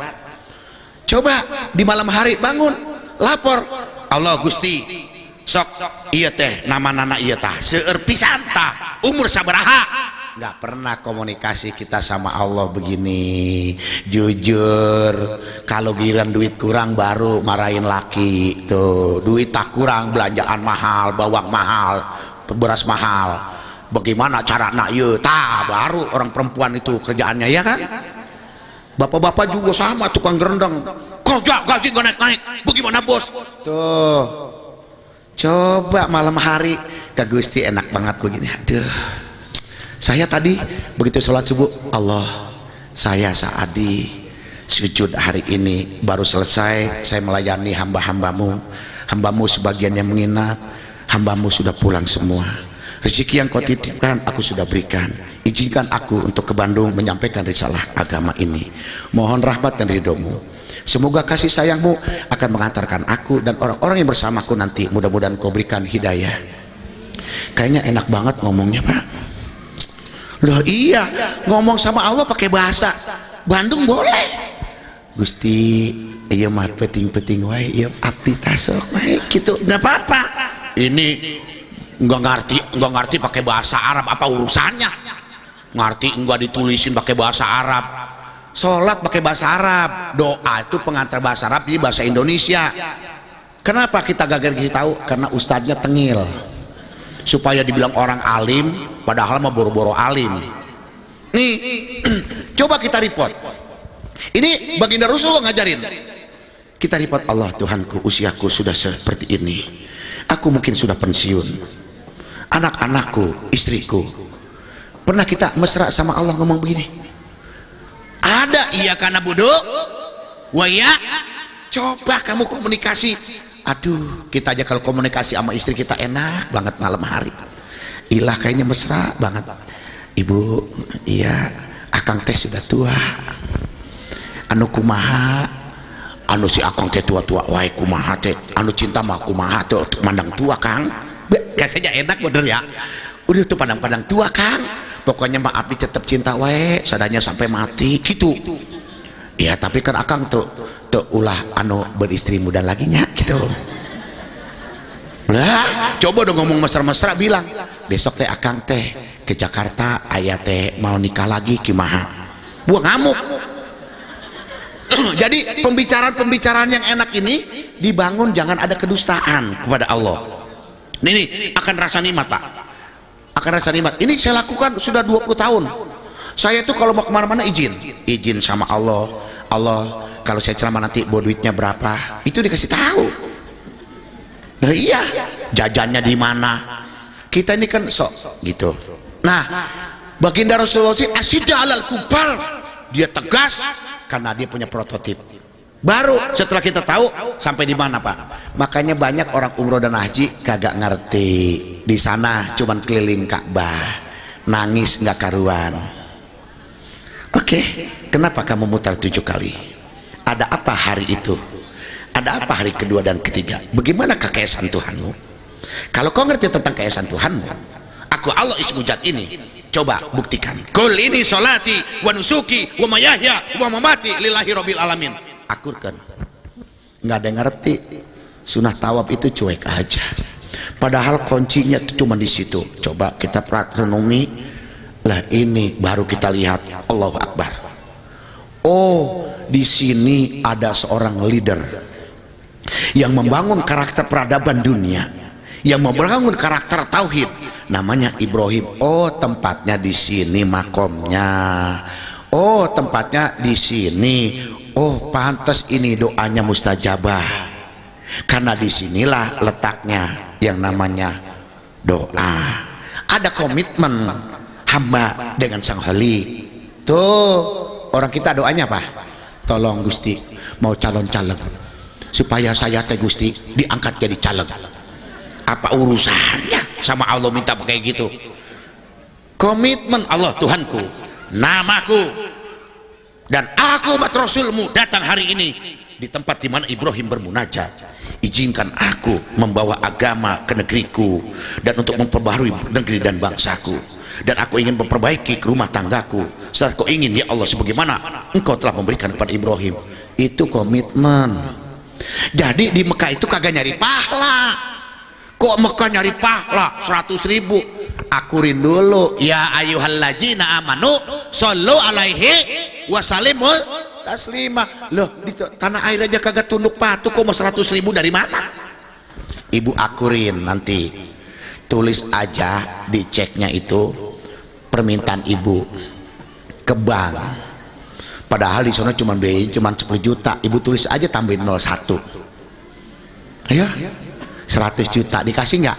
[SPEAKER 5] Coba di malam hari bangun, lapor Allah, Gusti sok iya teh nama nana iya tah seueur pisan tah umur sabaraha. Nggak pernah komunikasi kita sama Allah begini, jujur. Kalau giran duit kurang baru marahin laki. Tuh, duit tak kurang, belanjaan mahal, bawang mahal, beras mahal. Bagaimana cara nak ye? Baru orang perempuan itu kerjaannya, ya kan? Bapak-bapak juga sama, tukang gerendeng. kerja gaji gak naik-naik, bagaimana bos? Tuh, coba malam hari ke Gusti enak banget begini. Aduh, saya tadi begitu sholat subuh, Allah, saya Saadi sujud hari ini baru selesai, saya melayani hamba-hambamu, hambamu sebagian yang menginap, hambamu sudah pulang semua, rezeki yang kau titipkan aku sudah berikan, izinkan aku untuk ke Bandung menyampaikan risalah agama ini, mohon rahmat dan ridhomu, semoga kasih sayangmu akan mengantarkan aku dan orang-orang yang bersamaku nanti, mudah-mudahan kau berikan hidayah. Kayaknya enak banget ngomongnya, Pak. Loh iya, ngomong sama Allah pakai bahasa Bandung boleh. Gusti, iya mah peting-peting wae, iya abdi tasok wae gitu, nggak apa-apa. Ini nggak ngerti pakai bahasa Arab, apa urusannya? Ngerti nggak ditulisin pakai bahasa Arab, sholat pakai bahasa Arab, doa itu pengantar bahasa Arab jadi bahasa Indonesia. Kenapa kita gagal kasih tahu? Karena ustadznya tengil supaya dibilang orang alim padahal mah boro-boro alim. Nih coba kita report, ini baginda Rasulullah ngajarin kita report, Allah Tuhanku usiaku sudah seperti ini, aku mungkin sudah pensiun, anak-anakku, istriku. Pernah kita mesra sama Allah ngomong begini? Ada? Iya karena bodoh waya. Coba kamu komunikasi, aduh kita aja kalau komunikasi sama istri kita enak banget malam hari, ilah kayaknya mesra banget. Ibu, iya akang teh sudah tua, anu kumaha, anu si akang teh tua-tua wae kumaha teh, anu cinta mah kumaha tuh mandang tua Kang, biasanya enak bener ya, udah tuh pandang-pandang tua Kang, pokoknya mah abdi tetap cinta wae sadanya sampai mati gitu. Ya tapi kan akang tuh ulah anu beristri muda lagi nya gitu. Lah coba dong ngomong mesra-mesra, bilang besok teh akang teh ke Jakarta, ayah teh mau nikah lagi kimaha, buang ngamuk. Jadi pembicaraan yang enak ini dibangun, jangan ada kedustaan kepada Allah. Ini akan rasa nikmat, Pak, akan rasa nikmat. Ini saya lakukan sudah 20 tahun. Saya tuh kalau mau kemana-mana izin sama Allah. Allah kalau saya ceramah nanti bawa duitnya berapa, itu dikasih tahu. Nah iya, jajannya di mana, kita ini kan sok gitu. Nah baginda Rasulullah sih asyidda alal kubar, dia tegas karena dia punya prototip. Baru setelah kita tahu sampai di mana, Pak. Makanya banyak orang umroh dan haji kagak ngerti, di sana cuman keliling Ka'bah nangis nggak karuan. Oke, kenapa kamu mutar 7 kali? Ada apa hari itu? Ada apa hari kedua dan ketiga? Bagaimana keesaan Tuhanmu? Kalau kau ngerti tentang keesaan Tuhanmu, aku Allah ismu zat ini, coba buktikan. Kul ini sholati wa nusuki wa mayahya wa mamati lillahi rabbil alamin. Akurkan. Nggak ada yang ngerti. Sunnah tawaf itu cuek aja. Padahal kuncinya itu cuma di situ. Coba kita renungi. Lah ini baru kita lihat, Allahu Akbar. Oh, di sini ada seorang leader yang membangun karakter peradaban dunia, yang membangun karakter tauhid, namanya Ibrahim. Oh, tempatnya di sini makomnya. Oh, tempatnya di sini. Oh, pantas ini doanya mustajabah. Karena disinilah letaknya yang namanya doa. Ada komitmen hamba dengan Sang Khalik. Tuh orang kita doanya apa? Tolong Gusti, mau calon caleg supaya saya teh Gusti diangkat jadi caleg. Apa urusannya sama Allah minta kayak gitu? Komitmen Allah, Tuhanku, namaku dan aku umat Rasulmu datang hari ini di tempat di mana Ibrahim bermunajat. Izinkan aku membawa agama ke negeriku dan untuk memperbaharui negeri dan bangsaku, dan aku ingin memperbaiki ke rumah tanggaku setelah kau ingin ya Allah sebagaimana engkau telah memberikan kepada Ibrahim. Itu komitmen. Jadi di Mekah itu kagak nyari pahala. Kok Mekah nyari pahala 100.000? Akurin dulu, ya ayyuhalladzina amanu shollu alaihi wasallimu taslima. Loh di tanah air aja kagak tunduk patuh, kok mau 100.000 dari mana? Ibu akurin, nanti tulis aja di ceknya itu permintaan ibu ke bank, Padahal di sana cuma BI cuma 10 juta. Ibu tulis aja tambahin 01. Ayo 100 juta dikasih nggak?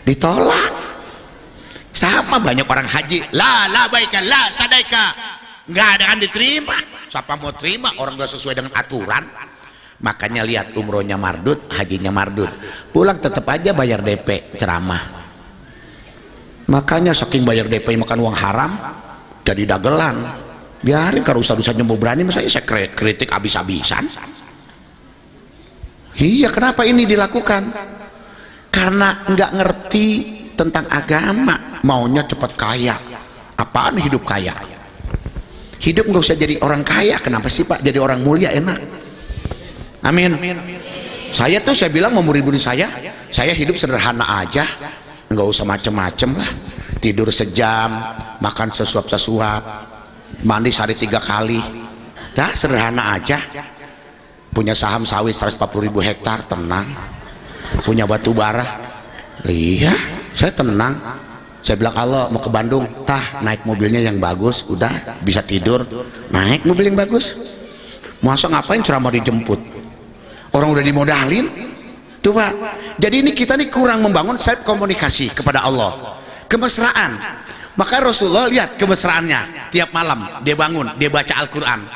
[SPEAKER 5] Ditolak. Sama banyak orang haji, la baika la sadaika, nggak ada kan diterima. Siapa mau terima orang nggak sesuai dengan aturan? Makanya lihat, umrohnya mardut, hajinya mardut, pulang tetap aja bayar DP ceramah. Makanya saking bayar DP makan uang haram jadi dagelan. Biarin kalau ustaz-ustaznya mau berani, masa saya kritik habis-habisan. Iya, kenapa ini dilakukan? Karena nggak ngerti tentang agama, maunya cepat kaya. Apaan hidup kaya? Hidup nggak usah jadi orang kaya. Kenapa sih Pak? Jadi orang mulia enak. Amin. Saya bilang mau murid-murid saya hidup sederhana aja, nggak usah macem-macem lah. Tidur sejam, makan sesuap-sesuap, mandi sehari 3 kali, ya sederhana aja. Punya saham sawit 140.000 hektar, tenang. Punya batu bara, iya, saya tenang. Saya bilang, Allah mau ke Bandung, naik mobilnya yang bagus, udah bisa tidur, naik mobil yang bagus. Masa ngapain ceramah dijemput? Orang udah dimodalin tuh Pak. Jadi ini kita nih kurang membangun self komunikasi kepada Allah, kemesraan. Maka Rasulullah lihat kemesraannya, tiap malam dia bangun, dia baca Al-Quran,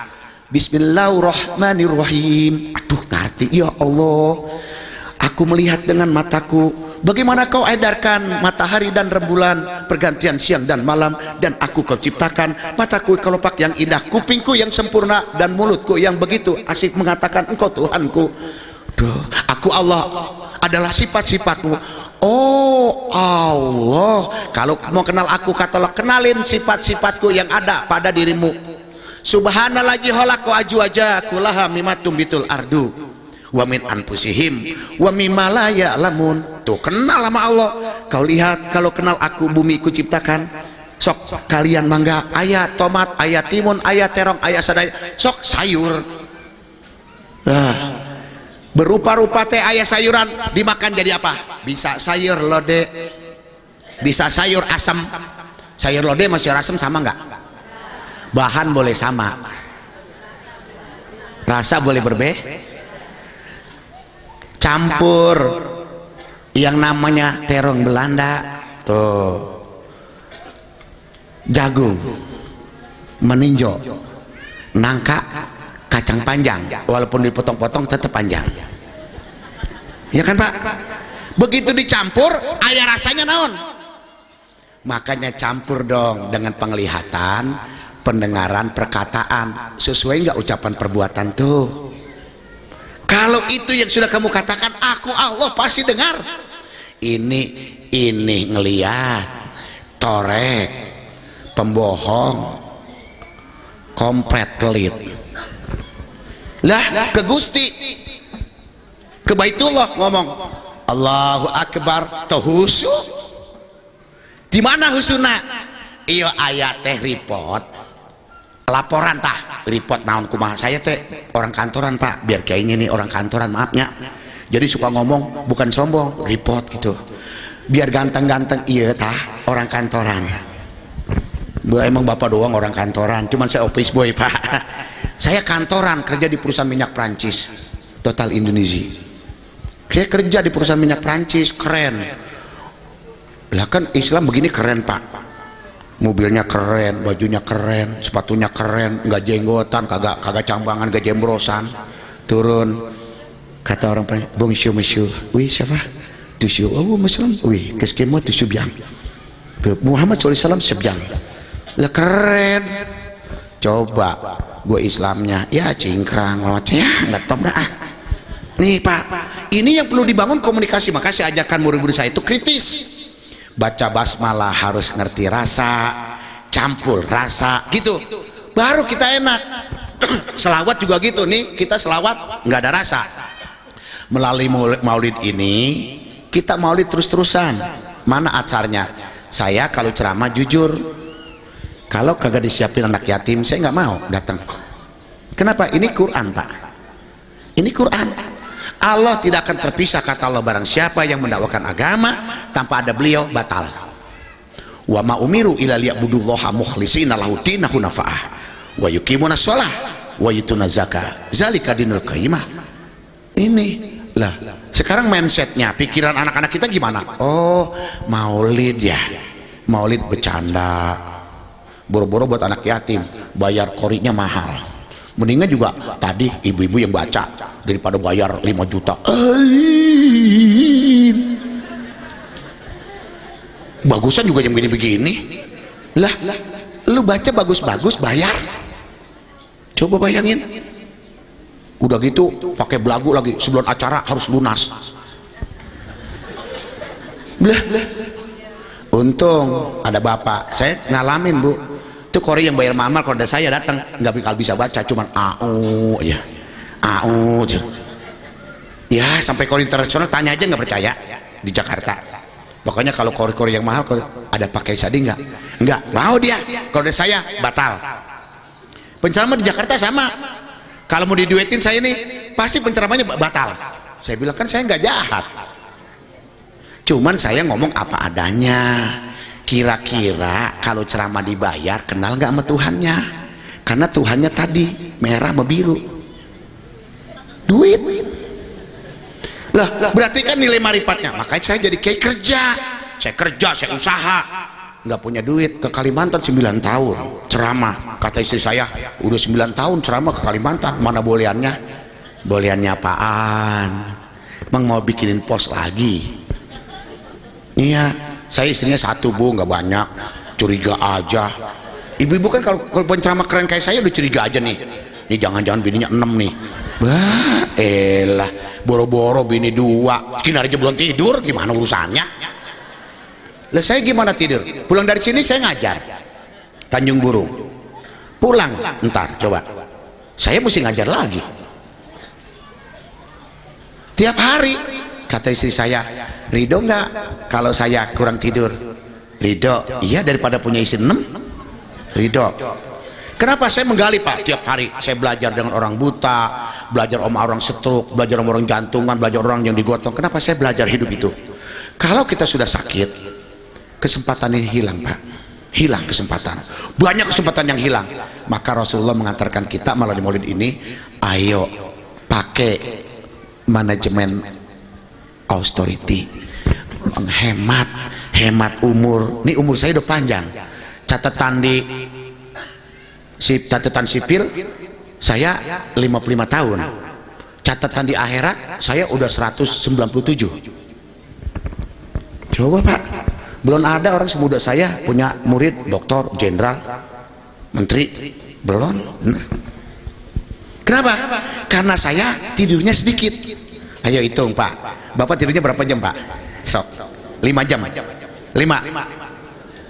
[SPEAKER 5] Bismillahirrahmanirrahim. Aduh ngerti, ya Allah, aku melihat dengan mataku bagaimana kau edarkan matahari dan rembulan, pergantian siang dan malam, dan aku kau ciptakan mataku kelopak yang indah, kupingku yang sempurna, dan mulutku yang begitu asik mengatakan engkau Tuhanku. Duh, aku Allah adalah sifat-sifatmu. Oh Allah, kalau mau kenal aku, katalah kenalin sifat-sifatku yang ada pada dirimu. Subhanallah jiholako aju aja kulaha mimatum bitul ardu wa min anfusihim wa mimma la ya'lamun. Tuh kenal sama Allah. Kau lihat, kalau kenal aku, bumi ku ciptakan. Sok kalian mangga, aya tomat, aya timun, aya terong, aya sadaya, sok sayur. Berupa-rupa teh aya sayuran, dimakan jadi apa? Bisa sayur lodeh, bisa sayur asam. Sayur lodeh sama sayur asam sama nggak? Bahan boleh sama, rasa boleh berbeda. Campur yang namanya terong Belanda, tuh jagung, meninjo, nangka, kacang panjang, walaupun dipotong-potong tetap panjang, ya kan Pak? Begitu dicampur, aya rasanya naon? Makanya campur dong dengan penglihatan, pendengaran, perkataan. Sesuai nggak ucapan perbuatan tuh? Kalau itu yang sudah kamu katakan, aku Allah, pasti dengar. Ini ngeliat, torek, pembohong, kompret pelit. Lah ke Gusti, ke Baitullah ngomong Allahu Akbar, tohusu. Di mana husuna? Iyo ayat teh report, laporan report naon kumaha. Saya teh orang kantoran Pak, biar kayaknya nih orang kantoran, maafnya. Jadi suka ngomong bukan sombong, report gitu. Biar ganteng-ganteng, iya orang kantoran. Emang Bapak doang orang kantoran, cuman saya office boy Pak. Saya kantoran, kerja di perusahaan minyak Prancis, Total Indonesia. Saya kerja di perusahaan minyak Prancis, keren. Lah kan Islam begini keren Pak. Mobilnya keren, bajunya keren, sepatunya keren, nggak jenggotan, kagak cambangan, nggak jembrosan. Turun, kata orang Prancis, bonjour, wih siapa? Tujuh, oh Muslim, wih keskemo tujuh biang. Muhammad SAW sebiang. Lah keren. Coba gue Islamnya ya cingkrang, ya nggak top dah. Nih Pak, ini yang perlu dibangun komunikasi. Maka saya ajarkan murid-murid saya itu kritis. Baca basmalah harus ngerti rasa, campur rasa gitu, baru kita enak. Selawat juga gitu nih, kita selawat nggak ada rasa. Melalui maulid ini kita maulid terus-terusan. Mana acaranya? Saya kalau ceramah jujur, kalau kagak disiapin anak yatim saya nggak mau datang. Kenapa? Ini Quran Pak, ini Quran. Allah tidak akan terpisah, kata Allah, barang siapa yang mendakwakan agama tanpa ada beliau batal. Wa ma umiru illa liya'budullaha mukhlishina lahu dinahu nafa'ah wa yuqimunas shalah wa yutuna zakah zalika dinul qayyimah. Ini lah sekarang mindsetnya, pikiran anak-anak kita gimana? Oh, maulid ya, maulid bercanda, boro-boro buat anak yatim, bayar korinya mahal. Mendingan juga tadi ibu-ibu yang baca daripada bayar 5 juta. Bagusan juga yang begini-begini. Lah, lu baca bagus-bagus bayar. Coba bayangin. Udah gitu pakai belagu lagi, sebelum acara harus lunas. Lah. Untung ada bapak. Saya ngalamin, Bu. Itu kori yang bayar mahal kalau ada saya datang nggak bakal bisa baca, cuman au ya. Au. Ya, sampai kori internasional tanya aja nggak percaya di Jakarta. Pokoknya kalau kori-kori yang mahal ada pakai sadi nggak mau dia. Kalau ada saya batal. Penceramah di Jakarta sama. Kalau mau diduetin saya nih pasti penceramahnya batal. Saya bilang kan saya nggak jahat. Cuman saya ngomong apa adanya. Kira-kira kalau ceramah dibayar kenal nggak sama Tuhannya? Karena Tuhannya tadi merah sama biru. Duit. Lah berarti kan nilai marifatnya. Makanya saya jadi kayak kerja. Saya usaha. Nggak punya duit ke Kalimantan 9 tahun ceramah. Kata istri saya, udah 9 tahun ceramah ke Kalimantan, mana bolehannya? Bolehannya apaan? Emang mau bikinin pos lagi? Iya, saya istrinya 1, Bu, nggak banyak. Curiga aja. Ibu-ibu kan kalau penceramah keren kayak saya udah curiga aja nih. Ini jangan-jangan bininya 6 nih. Bah, elah, boro-boro bini 2. Kini aja belum tidur, gimana urusannya? Lah saya gimana tidur? Pulang dari sini saya ngajar Tanjung Burung. Pulang, ntar coba. Saya mesti ngajar lagi. Tiap hari. Kata istri saya, ridho nggak kalau saya kurang tidur? Ridho. Iya, daripada punya istri 6. Ridho. Kenapa saya menggali, Pak? Tiap hari saya belajar dengan orang buta, belajar sama orang stroke, belajar sama orang jantungan, belajar orang yang digotong. Kenapa saya belajar hidup itu? Kalau kita sudah sakit, kesempatan ini hilang, Pak. Hilang kesempatan. Banyak kesempatan yang hilang. Maka Rasulullah mengantarkan kita malah di Maulid ini, ayo pakai manajemen austerity, menghemat, hemat umur. Ini umur saya udah panjang. Catatan sipil saya 55 tahun. Catatan di akhirat saya udah 197. Coba, Pak. Belum ada orang semuda saya punya murid doktor, jenderal, menteri. Belum. Kenapa? Karena saya tidurnya sedikit. Ayo hitung, Pak. Bapak tidurnya berapa jam, Pak? Sok. 5 jam. 5.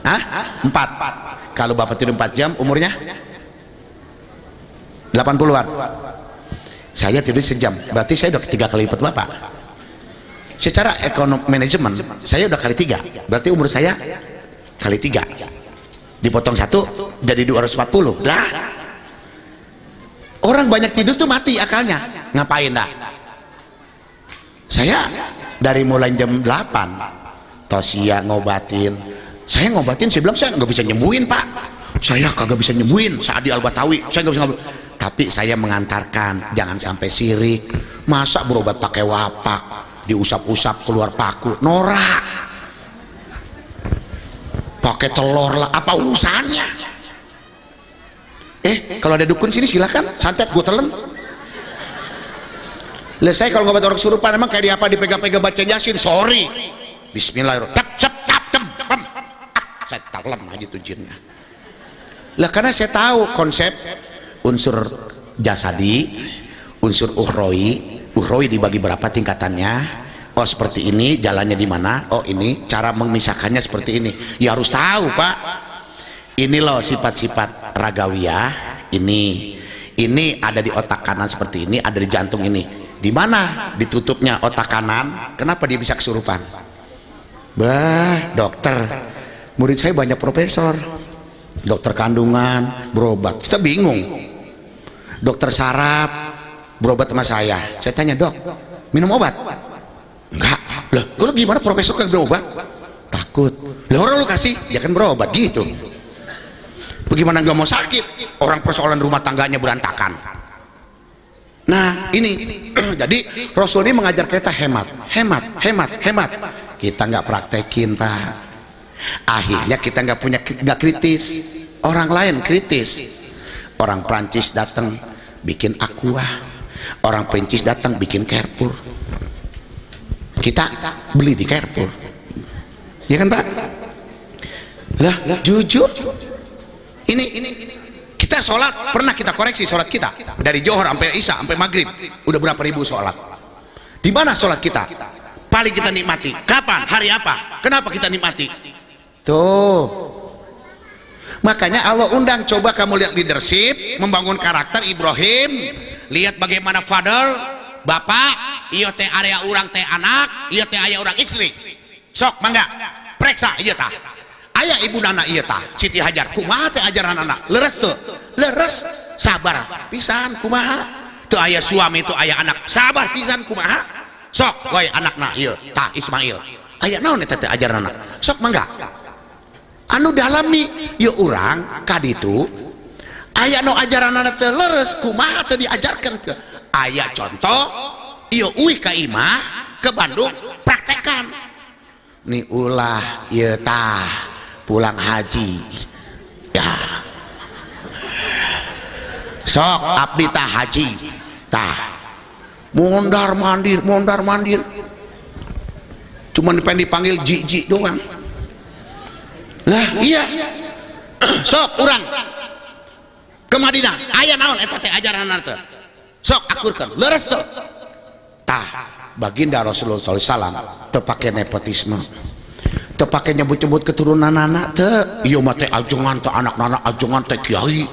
[SPEAKER 5] Hah? 4. Kalau Bapak tidur 4 jam, umurnya 80-an. Saya tidur sejam. Berarti saya udah 3 kali lipat Bapak. Secara ekonomi manajemen saya udah kali 3, berarti umur saya kali 3 dipotong 1 jadi 240 lah. Orang banyak tidur tuh mati akalnya. Ngapain dah? Saya dari mulai jam 8 tosia ngobatin. Saya ngobatin, saya bilang saya nggak bisa nyembuhin, Pak. Saya kagak bisa nyembuhin Saadi Al-Batawi, saya nggak bisa ngobatin. Tapi saya mengantarkan jangan sampai sirik. Masa berobat pakai wapak, diusap-usap keluar paku, norak. Pakai telur lah, apa urusannya? Kalau ada dukun sini silakan, santet gue telen. Lah saya kalau ngobat orang kesurupan emang kayak di apa, dipegang-pegang baca Yasin, sorry. Bismillahirrahmanirrahim. Saya telan aja tuh jinnya. Lah karena saya tahu konsep unsur jasadi, unsur ukhrawi dibagi berapa tingkatannya. Oh seperti ini, jalannya di mana? Oh ini cara memisahkannya seperti ini. Ya harus tahu, Pak. Ini loh sifat-sifat ragawiyah. Ini ada di otak kanan seperti ini, ada di jantung ini. Di mana ditutupnya otak kanan? Kenapa dia bisa kesurupan? Bah, dokter. Murid saya banyak profesor, dokter kandungan, berobat. Kita bingung. Dokter saraf berobat sama saya tanya, dok, minum obat? Enggak. Lah, gue gimana profesor kan berobat? Takut. Lah orang lu kasih, dia kan berobat gitu. bagaimana nggak mau sakit orang persoalan rumah tangganya berantakan. Nah ini jadi Rasul ini mengajar kita hemat. Kita nggak praktekin Pak, akhirnya kita nggak kritis. Orang lain kritis, orang Prancis datang bikin aqua, orang Prancis datang bikin Carrefour, kita beli di Carrefour, ya kan Pak? Lah jujur ini kita sholat, pernah kita koreksi sholat kita dari Johor sampai Isya sampai Maghrib udah berapa ribu sholat. Di mana sholat kita paling kita nikmati? Kapan? Hari apa? Kenapa kita nikmati? Tuh, makanya Allah undang, coba kamu lihat leadership, membangun karakter Ibrahim. Lihat bagaimana father, bapak, iya teh area orang teh anak, iya teh aya orang istri. Sok mangga periksa iya tah aya ibu nana iya tah Siti Hajar kumaha teh ajaran anak leres tuh, leres sabar pisan kumaha tuh aya suami tuh aya anak sabar pisan kumaha sok wae anakna iya tah Ismail aya naon eta teh ajaran anak sok mangga anu dalami ya urang kaditu aya nu ajaran anak teh leres kumaha teh diajarkan ke aya contoh iya uih ka imah ke Bandung praktekan nih ulah ieu tah pulang haji ya sok abdi tah haji tah mondar mandir cuman pengen dipanggil jiji doang lah iya sok urang ke Madinah aya naon eta teh ajaran teh sok akurkeun leres tuh tah baginda Rasulullah SAW teu pake nepotisme, teu pake nyebut-nyebut keturunan anak teu ieu mah teh ajongan teh anak-anak ajongan teh kiai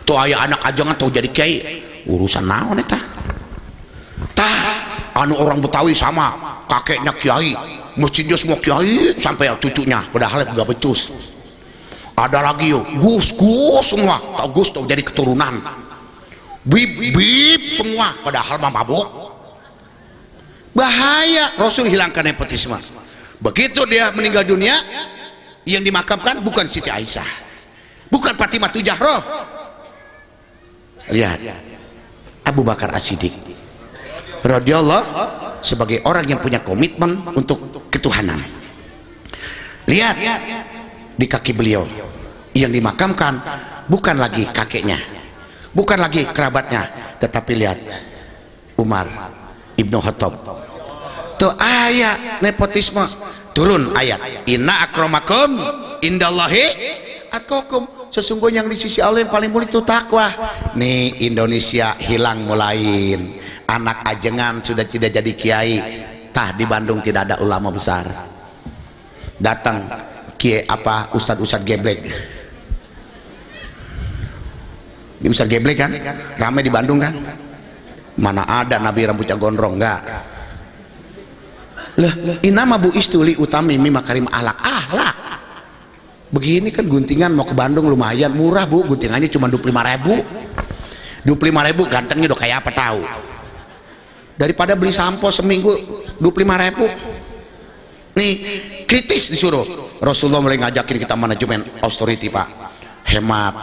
[SPEAKER 5] tuh aya anak ajongan tuh jadi kiai urusan naon eta tah anu orang Betawi sama kakeknya kiai masjidnya semua kiai sampai cucunya padahal gak becus. Ada lagi yuk gus semua tau gus tuh jadi keturunan bib semua padahal mah mabuk. Bahaya. Rasul hilangkan nepotisme. Begitu dia meninggal dunia yang dimakamkan bukan Siti Aisyah, bukan Fatimah Zahra, lihat Abu Bakar As-Siddiq radhiyallahu sebagai orang yang punya komitmen untuk ketuhanan. Lihat di kaki beliau yang dimakamkan bukan lagi kakeknya, bukan lagi kerabatnya, tetapi lihat Umar Ibnu Khattab tuh ayat nepotisme turun ayat inna akramakum indallahi atqakum, sesungguhnya yang di sisi Allah yang paling mulia itu takwa. Nih Indonesia hilang mulain, anak ajengan sudah tidak jadi kiai. Tah di Bandung tidak ada ulama besar, datang kiai apa ustad-ustad geblek. Di ustad geblek kan ramai di Bandung kan, mana ada nabi rambutnya gondrong enggak lah. Inama bu istuli utami mi makarim ahlak begini kan guntingan mau ke Bandung lumayan murah bu, guntingannya cuma 25.000 gantengnya udah kayak apa tahu, daripada beli sampo seminggu 25.000. nih kritis disuruh Rasulullah mulai ngajakin kita manajemen authority Pak, hemat.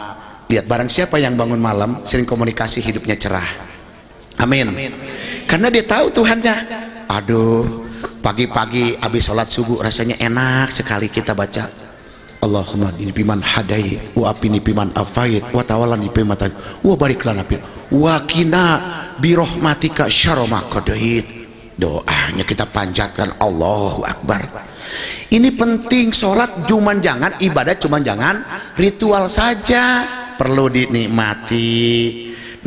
[SPEAKER 5] Lihat barang siapa yang bangun malam sering komunikasi hidupnya cerah, amin, karena dia tahu Tuhannya. Aduh pagi-pagi habis sholat subuh rasanya enak sekali kita baca Allahumma ini piman hadai wa apini piman afait wa tawalan piman wa barik lana wa qina bi rahmatika syarra ma qadait. Doanya kita panjatkan Allahu Akbar. Ini penting, sholat cuman jangan ibadah, cuman jangan ritual saja, perlu dinikmati.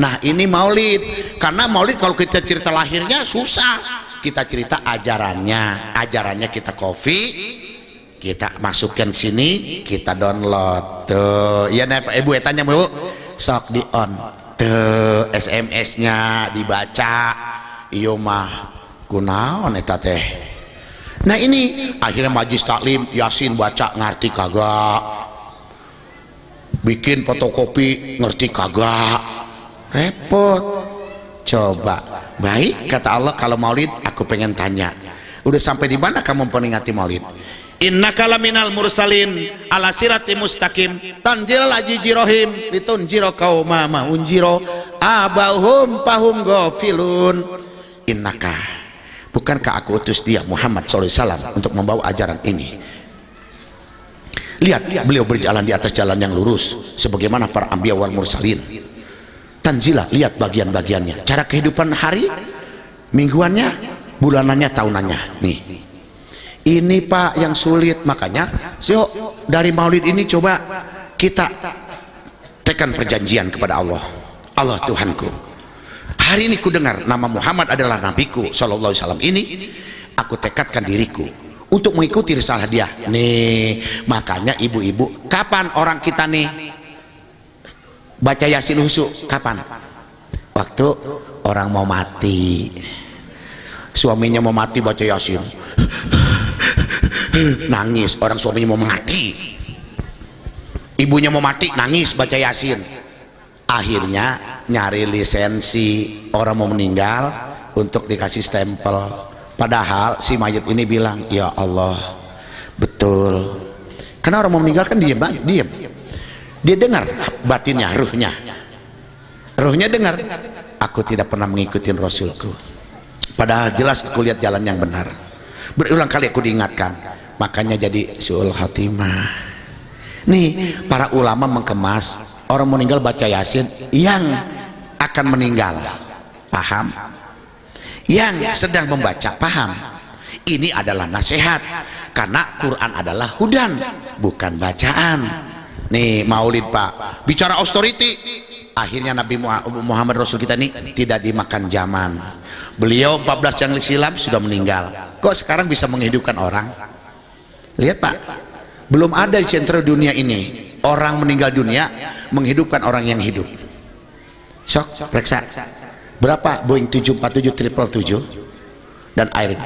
[SPEAKER 5] Nah ini maulid, karena maulid kalau kita cerita lahirnya susah, kita cerita ajarannya kita copy, kita masukkan sini, kita download tuh ya. Ibu tanya bu sok di on tuh SMS-nya dibaca iyo mah kunaon eta teh. Nah ini akhirnya majlis taklim Yasin baca ngerti kagak, bikin fotokopi ngerti kagak, repot. Coba baik kata Allah kalau maulid aku pengen tanya, udah sampai di mana kamu memperingati maulid? innaka laminal mursalin ala sirati mustaqim tanzilal azizir rahim litunzira qauma ma unzira abahum fahum ghafilun. Innaka, bukankah aku utus dia Muhammad SAW untuk membawa ajaran ini? Lihat, beliau berjalan di atas jalan yang lurus sebagaimana para anbiya wal mursalin. Tanzila, lihat bagian-bagiannya, cara kehidupan hari, mingguannya, bulanannya, tahunannya. Nih, ini Pak yang sulit. Makanya yuk dari maulid ini coba kita tekan perjanjian kepada Allah. Allah Tuhanku, hari ini ku dengar nama Muhammad adalah nabiku sallallahu alaihi wasallam, ini aku tekadkan diriku untuk mengikuti risalah dia. Nih, makanya ibu-ibu, kapan orang kita nih baca Yasin husuk? Kapan? Waktu orang mau mati, suaminya mau mati baca Yasin, nangis. Orang suaminya mau mati, ibunya mau mati, nangis baca Yasin. Akhirnya nyari lisensi orang mau meninggal untuk dikasih stempel. Padahal si mayat ini bilang, ya Allah, betul. Karena orang mau meninggal kan diam. Dia dengar batinnya, ruhnya dengar, aku tidak pernah mengikuti Rasulku. Padahal jelas aku lihat jalan yang benar. Berulang kali aku diingatkan, makanya jadi su'ul khatimah. Nih, para ulama mengemas orang meninggal baca Yasin yang akan meninggal, paham? Yang sedang membaca, paham? Ini adalah nasihat, karena Quran adalah hudan, bukan bacaan. Nih maulid Pak, bicara austerity. Akhirnya Nabi Muhammad Rasul kita ini tidak dimakan zaman. Beliau 14 yang silam sudah meninggal, kok sekarang bisa menghidupkan orang? Lihat Pak, belum ada di sentral dunia ini orang meninggal dunia menghidupkan orang yang hidup. Sok, periksa berapa Boeing 747 777 dan Air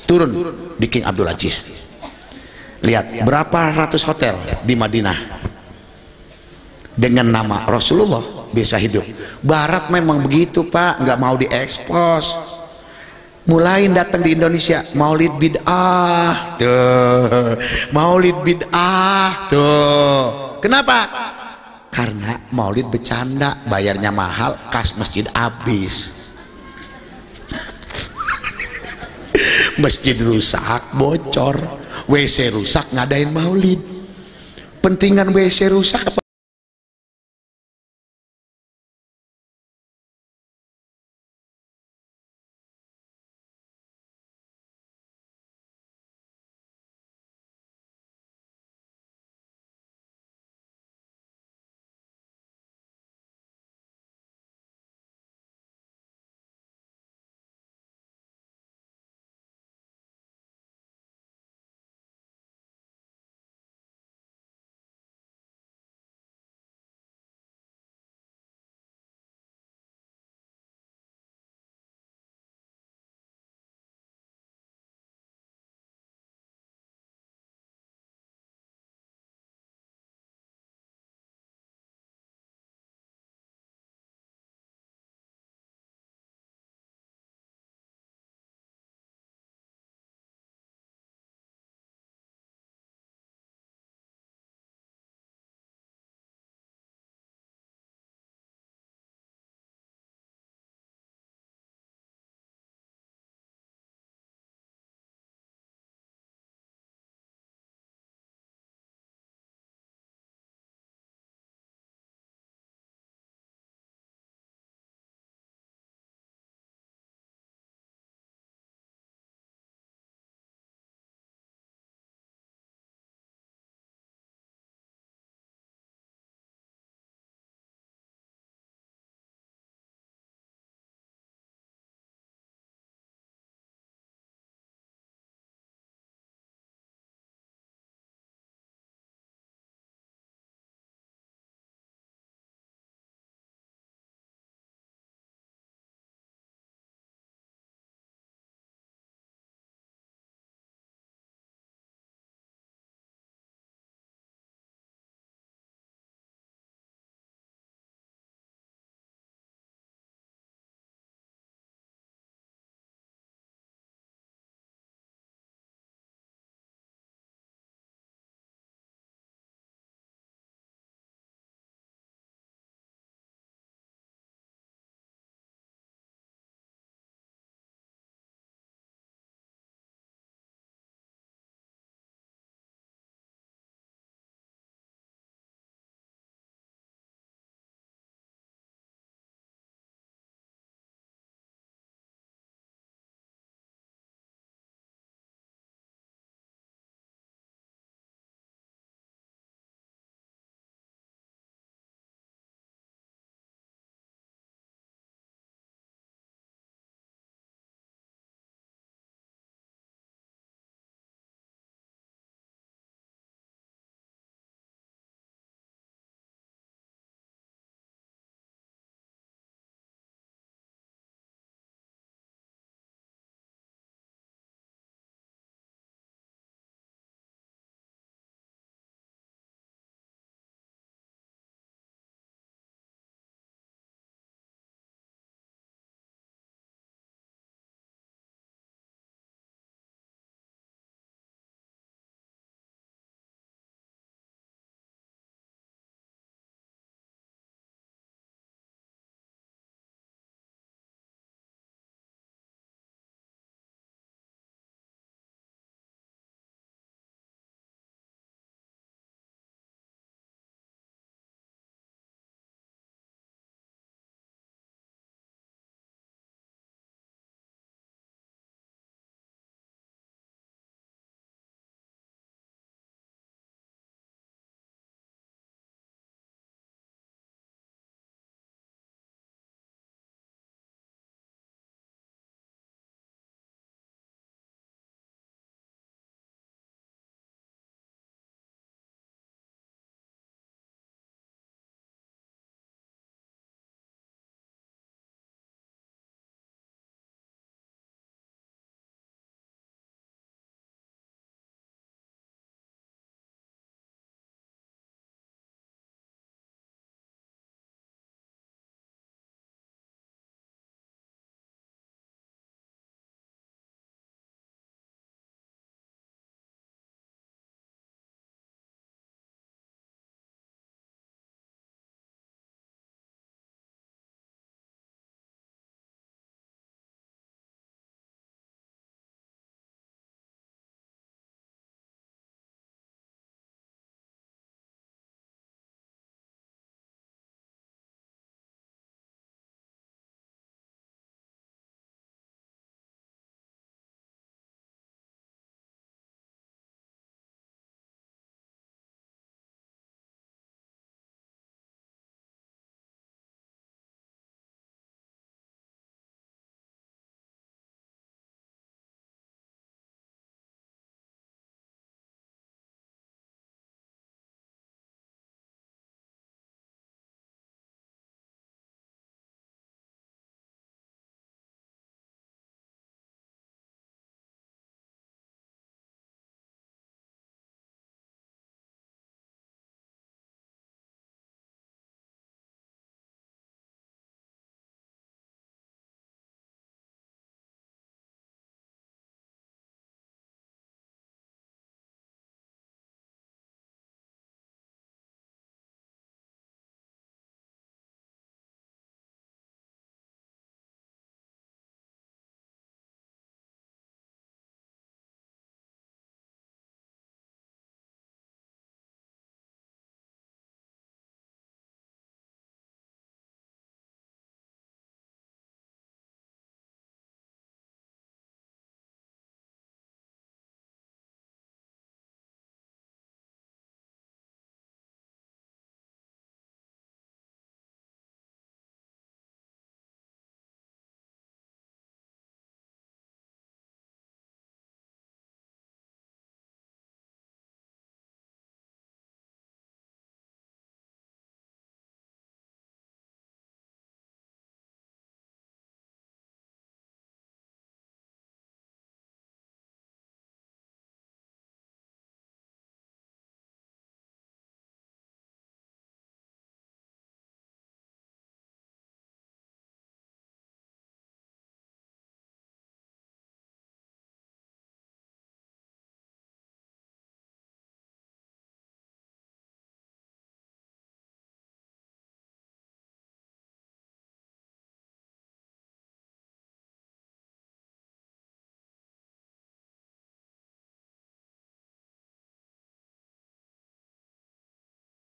[SPEAKER 5] turun di King Abdul Aziz. Lihat berapa ratus hotel di Madinah dengan nama Rasulullah bisa hidup. Barat memang begitu Pak, nggak mau diekspos. Mulai datang di Indonesia maulid bid'ah tuh, maulid bid'ah tuh. Kenapa? Karena maulid bercanda, bayarnya mahal, kas masjid habis. Masjid rusak, bocor, WC rusak, ngadain maulid. Pentingan WC rusak apa